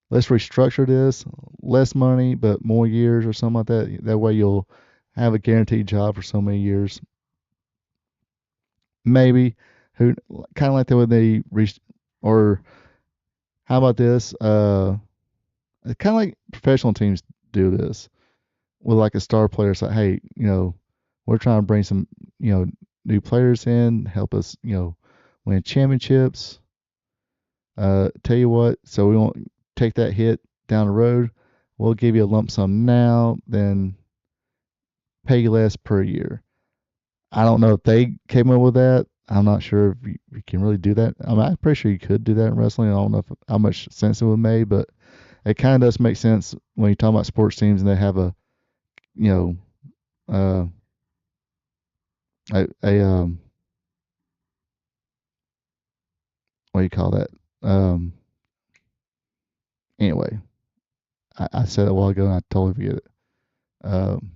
let's restructure this, less money, but more years or something like that. That way you'll have a guaranteed job for so many years. Maybe, who kind of like that when or how about this? Kind of like professional teams do this with like a star player. It's like, hey, we're trying to bring some, new players in, help us, win championships. Tell you what, so we won't take that hit down the road. We'll give you a lump sum now, then pay you less per year. I don't know if they came up with that. I'm not sure if you can really do that. I mean, I'm pretty sure you could do that in wrestling. I don't know how much sense it would make, but it kind of does make sense when you talk about sports teams and they have you know, uh, a what do you call that? Um, anyway, I said it a while ago and I totally forget it. Um,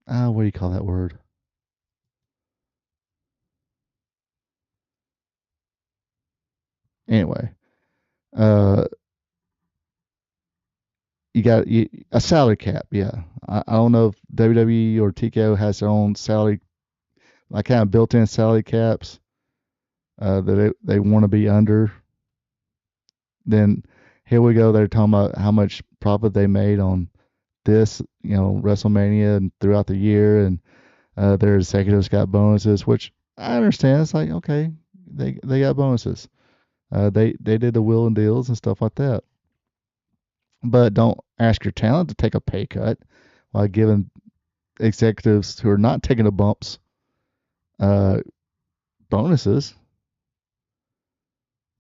what do you call that word? Anyway, uh, you got a salary cap. Yeah, I don't know if WWE or TKO has their own salary, like kind of built-in salary caps that they want to be under. Then here we go. They're talking about how much profit they made on this, WrestleMania and throughout the year, and their executives got bonuses, which I understand. It's like, okay, they got bonuses. They did the will and deals and stuff like that. But don't ask your talent to take a pay cut while giving executives who are not taking the bumps uh, bonuses.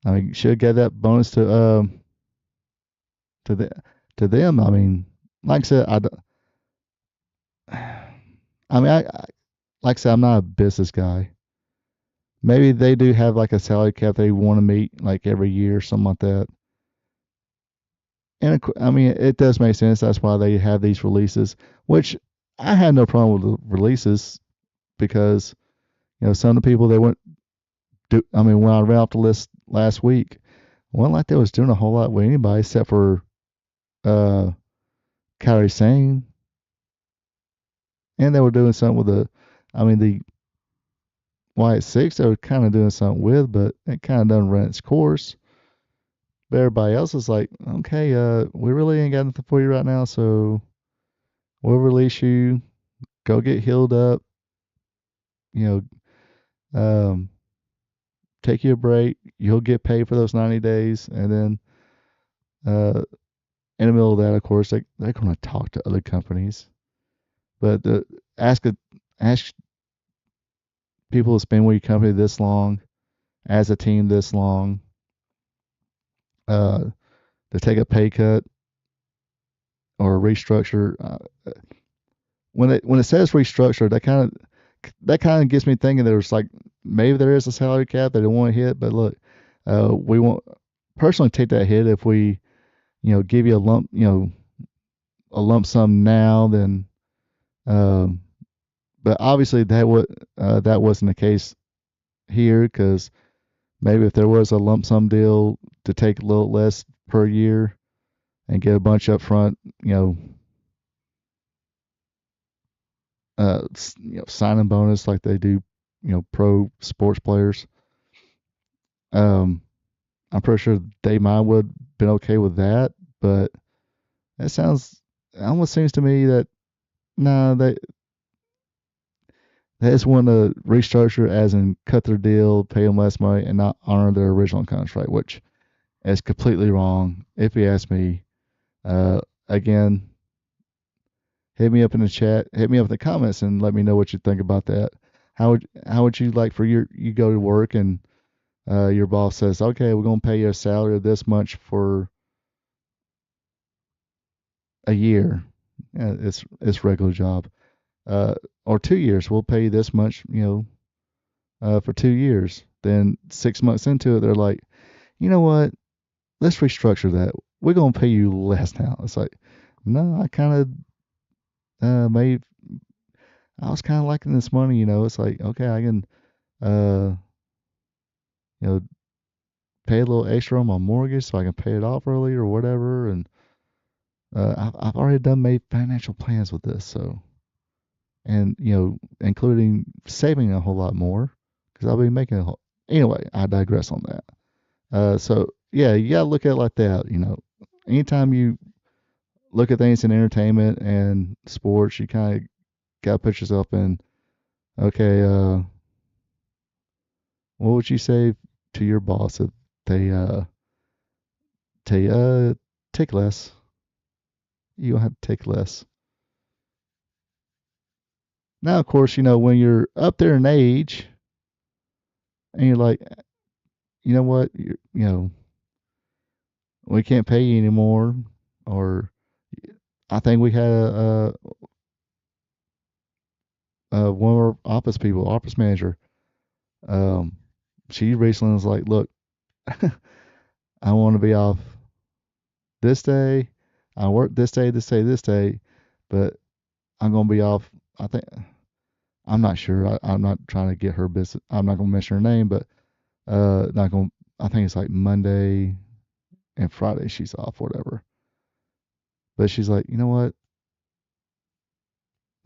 I mean, should get that bonus to the to them. I mean, like I said, I mean, like I said, I'm not a business guy. Maybe they do have like a salary cap they want to meet like every year or something like that. And I mean, it does make sense. That's why they have these releases, which I had no problem with the releases because some of the people they went do. I mean, when I read off the list last week, wasn't like they was doing a whole lot with anybody except for uh Kyrie Sane, and they were doing something with I mean, the White Six they were kind of doing something with, but it kind of doesn't run its course. But everybody else is like, okay, we really ain't got nothing for you right now, so we'll release you. Go get healed up. You um, take you a break. You'll get paid for those 90 days, and then uh, in the middle of that, of course, they're going to talk to other companies. But ask ask people to spend with your company this long, as a team this long, uh, to take a pay cut or a restructure. When it says restructure, that kind of gets me thinking. There's like maybe there is a salary cap that they want to hit, but look, we won't personally take that hit if we give you a lump sum now. Then, um, but obviously that wasn't the case here because maybe if there was a lump sum deal to take a little less per year and get a bunch up front, signing bonus like they do, pro sports players. Um, I'm pretty sure they might would been okay with that, but it almost seems to me that no, they just want to restructure as in cut their deal, pay them less money, and not honor their original contract, which is completely wrong. If you ask me, again, hit me up in the chat, hit me up in the comments, and let me know what you think about that. How would you like for you go to work and your boss says, okay, we're gonna pay you a salary of this much for a year. Yeah, it's regular job. Uh, or 2 years, we'll pay you this much, for 2 years. Then 6 months into it, they're like, you know what? Let's restructure that. We're gonna pay you less now. It's like, no, I kind of made. I was kind of liking this money. It's like, okay, I can, uh, you know, pay a little extra on my mortgage so I can pay it off early or whatever. And I've already done made financial plans with this, so and including saving a whole lot more because I'll be making a whole. Anyway, I digress on that. So yeah, you gotta look at it like that. Anytime you look at things in entertainment and sports, you kind of gotta put yourself in. Okay, what would you say to your boss if they tell you, take less? You don't have to take less. Now, of course, when you're up there in age and you're like, you know what, we can't pay you anymore, or I think we had one of our office manager. Um, she recently was like, look, I want to be off this day. I work this day, this day, this day, but I'm gonna be off. I think I'm not sure. I'm not trying to get her business. I'm not gonna mention her name, but not gonna. I think it's like Monday and Friday she's off, whatever. But she's like, you know what?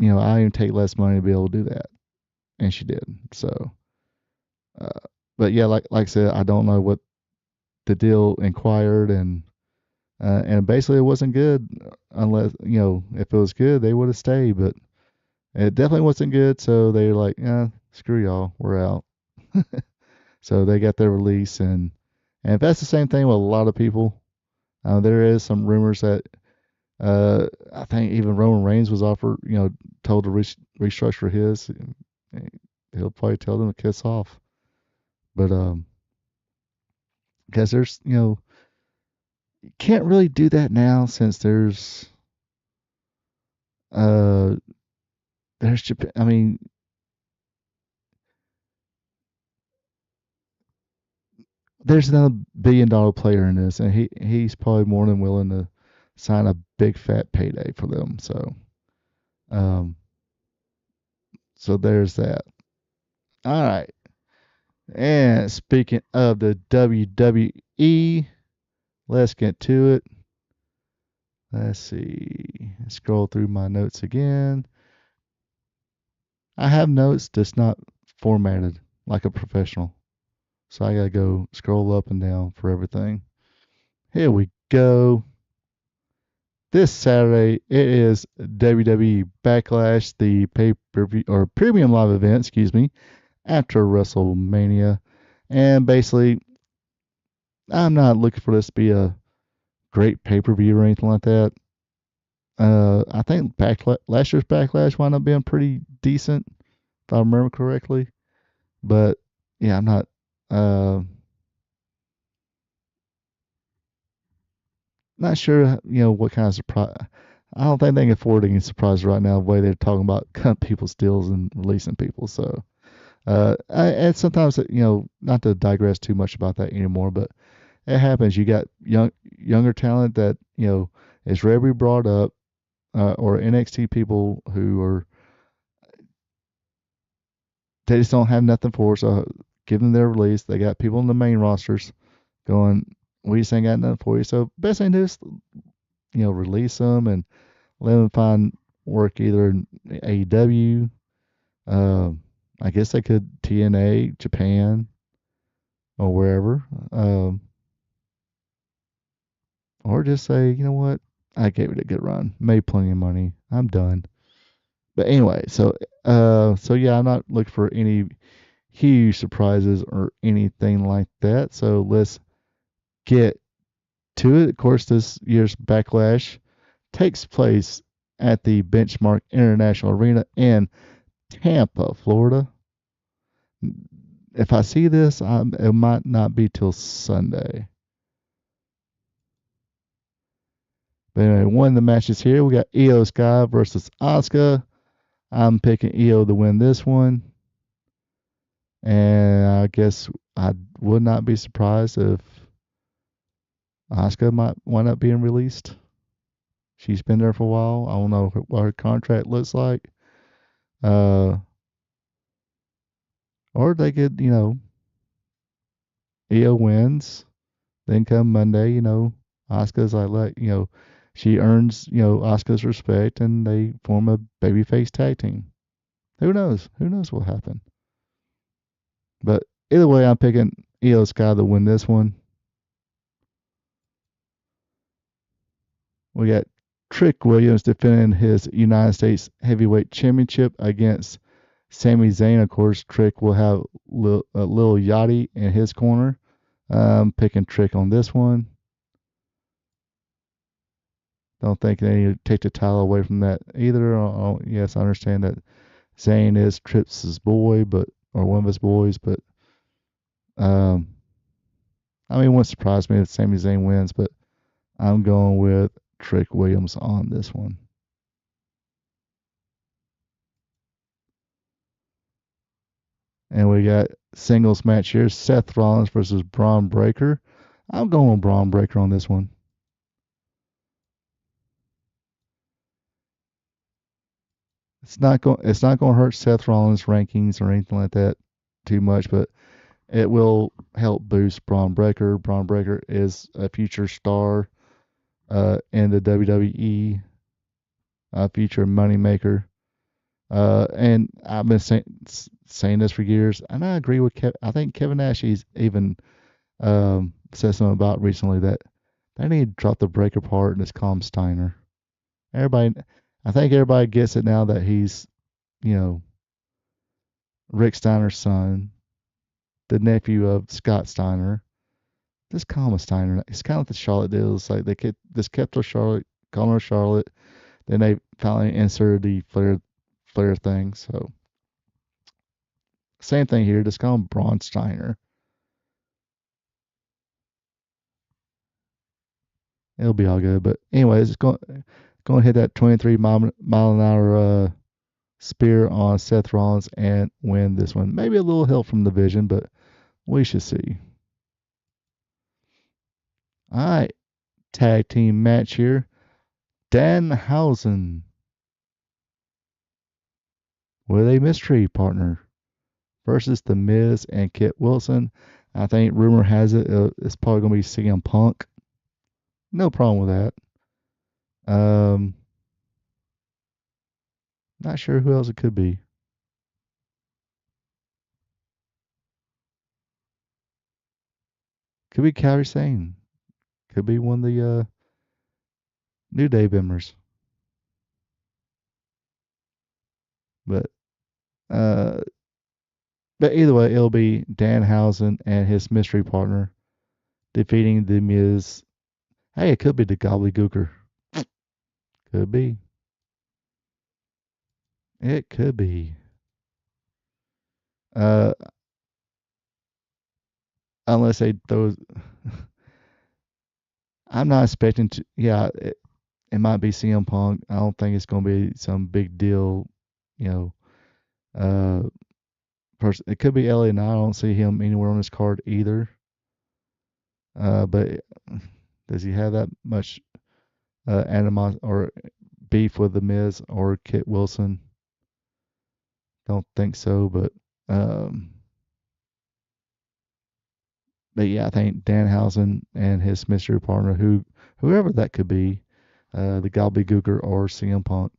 I even take less money to be able to do that, and she did. So, uh, but yeah, like I said, I don't know what the deal inquired, and basically it wasn't good unless if it was good they would have stayed, but it definitely wasn't good. So they were like, yeah, screw y'all, we're out. So they got their release, and if that's the same thing with a lot of people. There is some rumors that I think even Roman Reigns was offered, told to restructure his. He'll probably tell them to kiss off. But because there's you can't really do that now since uh there's Japan. I mean, there's another $1 billion player in this, and he's probably more than willing to sign a big fat payday for them. Um, so there's that. All right. And speaking of the WWE, let's get to it. Let's see. Scroll through my notes again. I have notes, just not formatted like a professional. So I gotta go scroll up and down for everything. Here we go. This Saturday it is WWE Backlash, the pay per view or premium live event, excuse me, after WrestleMania. And basically, I'm not looking for this to be a great pay per view or anything like that. I think last year's Backlash wound up being pretty decent, if I remember correctly. But yeah, I'm not sure, what kind of surprise. I don't think they can afford any surprise right now, the way they're talking about cutting people's deals and releasing people. So, and sometimes, not to digress too much about that anymore, but it happens. You got younger talent that, is rarely brought up, or NXT people who are, they just don't have nothing for. So give them their release. They got people in the main rosters going, we just ain't got nothing for you. So best thing to do is, release them and let them find work either in AEW. I guess they could TNA, Japan, or wherever. Or just say, you know what? I gave it a good run. Made plenty of money. I'm done. But anyway, so yeah, I'm not looking for any huge surprises or anything like that. So let's get to it. Of course, this year's Backlash takes place at the Benchmark International Arena in Tampa, Florida. If I see this, it might not be till Sunday. But anyway, one of the matches here, we got Io Sky versus Asuka. I'm picking Io to win this one. And I guess I would not be surprised if Asuka might wind up being released. She's been there for a while. I don't know what her contract looks like. Uh, or they could, Io wins. Then come Monday, Asuka's she earns, Asuka's respect and they form a babyface tag team. Who knows? Who knows what will happen? But either way, I'm picking Io Sky to win this one. We got Trick Williams defending his United States Heavyweight Championship against Sami Zayn. Of course, Trick will have Lil Yachty in his corner. I'm picking Trick on this one. Don't think they need to take the title away from that either. Yes, I understand that Zayn is Trips' boy, or one of his boys, but um, I mean, it wouldn't surprise me if Sami Zayn wins, but I'm going with Trick Williams on this one. And we got singles match here: Seth Rollins versus Braun Breaker. I'm going with Braun Breaker on this one. It's not going to hurt Seth Rollins' rankings or anything like that too much, but it will help boost Braun Breaker. Braun Breaker is a future star in the WWE, future moneymaker. And I've been saying this for years, and I agree with I think Kevin Nash. He's even said something about recently that they need to drop the breaker part and just call him Steiner. Everybody, I think everybody gets it now that he's, you know, Rick Steiner's son, the nephew of Scott Steiner. Just call him a Steiner. It's kind of like the Charlotte deal. It's like just kept her Charlotte, calling her Charlotte. Then they finally inserted the Flair thing. So same thing here. Just call him Braun Steiner. it'll be all good. But anyways, it's going to hit that 23 mile an hour spear on Seth Rollins and win this one. Maybe a little help from the Vision, but we should see. All right, tag team match here. Danhausen with a mystery partner versus The Miz and Kit Wilson. I think rumor has it it's probably going to be CM Punk. No problem with that. Not sure who else it could be. Could be Kairi Sane. Could be one of the New Day members. But uh, but either way, it'll be Danhausen and his mystery partner defeating The Miz. Hey, it could be the Gobbledygooker. Could be. It could be. Uh, unless they throw. I'm not expecting to. Yeah, it might be CM Punk. I don't think it's going to be some big deal. You know, person. It could be LA Knight. I don't see him anywhere on this card either. But does he have that much animosity or beef with the Miz or Kit Wilson? Don't think so. Um, but yeah, I think Danhausen and his mystery partner, whoever that could be, the Gobbledygooker or CM Punk,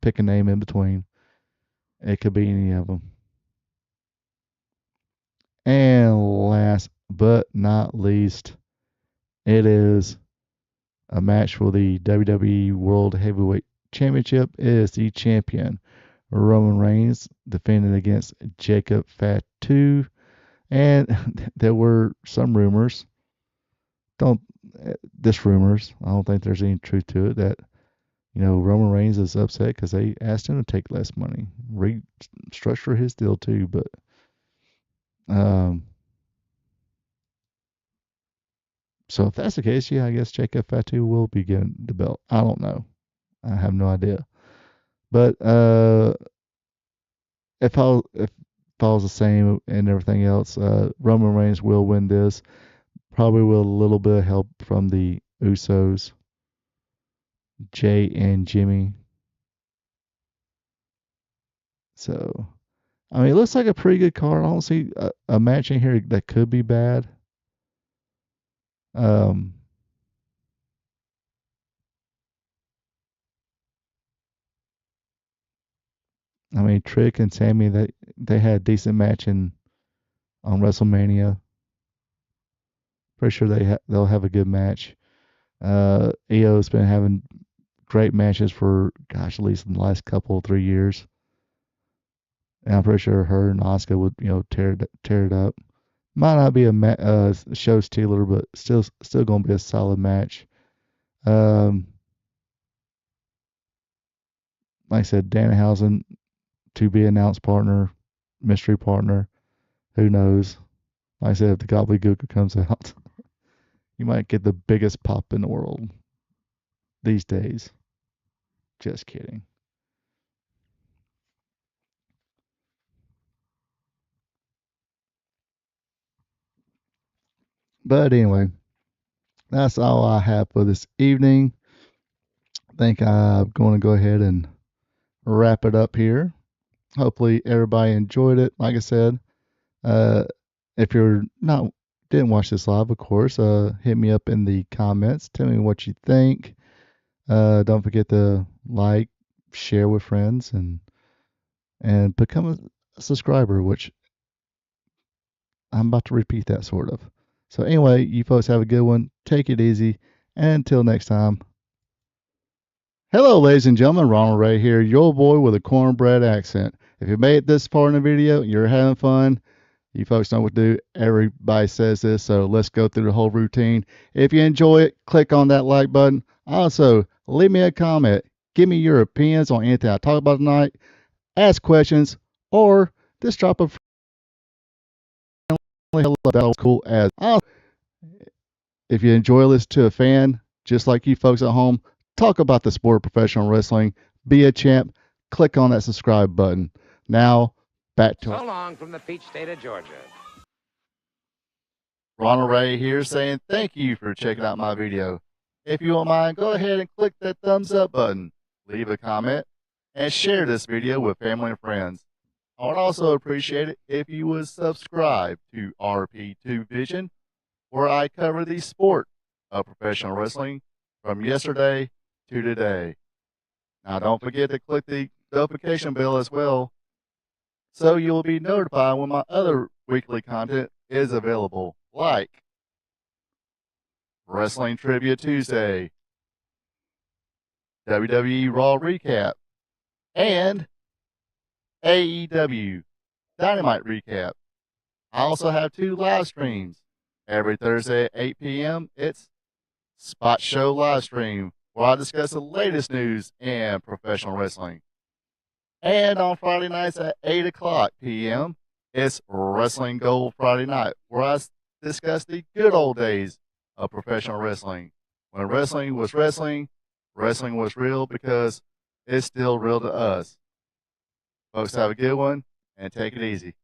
pick a name in between. It could be any of them. And last but not least, it is a match for the WWE World Heavyweight Championship. It is the champion, Roman Reigns, defending against Jacob Fatu. And there were some rumors, just rumors, I don't think there's any truth to it, that, Roman Reigns is upset because they asked him to take less money, restructure his deal too. But so if that's the case, yeah, I guess Jacob Fatu will be getting the belt. I don't know. I have no idea. But if I was the same and everything else, Roman Reigns will win this. Probably with a little bit of help from the Usos, Jay and Jimmy. So, I mean, it looks like a pretty good card. I don't see a match in here that could be bad. Um, I mean, Trick and Sammy, they had a decent match on WrestleMania. Pretty sure they'll have a good match. EO's been having great matches for, gosh, at least in the last couple, 3 years. And I'm pretty sure her and Asuka would, tear it up. Might not be a show stealer, but still going to be a solid match. Like I said, Danhausen to be announced partner, mystery partner. Who knows? Like I said, if the Gobbledygooker comes out, you might get the biggest pop in the world these days. Just kidding. But anyway, that's all I have for this evening. I think I'm going to go ahead and wrap it up here. Hopefully everybody enjoyed it. Like I said, uh, if you're not didn't watch this live, of course, hit me up in the comments. Tell me what you think. Don't forget to like, share with friends, and become a subscriber, which I'm about to repeat that sort of. So anyway, you folks have a good one. Take it easy. And until next time. Hello, ladies and gentlemen. Ronald Ray here, your boy with a cornbread accent. If you made it this far in the video, you're having fun. You folks know what to do. Everybody says this, so let's go through the whole routine. If you enjoy it, click on that like button. Also, leave me a comment. Give me your opinions on anything I talk about tonight. Ask questions, or just drop a friendly hello. That was cool as. Also, if you enjoy listening to a fan, just like you folks at home, talk about the sport of professional wrestling, be a champ, click on that subscribe button. Now, back to So long from the peach state of Georgia. Ronald Ray here saying thank you for checking out my video. If you don't mind, go ahead and click that thumbs up button, leave a comment, and share this video with family and friends. I would also appreciate it if you would subscribe to RP2 Vision, where I cover the sport of professional wrestling from yesterday to today. Now, don't forget to click the notification bell as well, so you'll be notified when my other weekly content is available, like Wrestling Trivia Tuesday, WWE Raw Recap, and AEW Dynamite Recap. I also have 2 live streams. Every Thursday at 8 p.m., it's Spot Show Live Stream, where I discuss the latest news in professional wrestling. And on Friday nights at 8 o'clock p.m., it's Wrestling Gold Friday Night, where I discuss the good old days of professional wrestling. When wrestling was wrestling, wrestling was real because it's still real to us. Folks, have a good one and take it easy.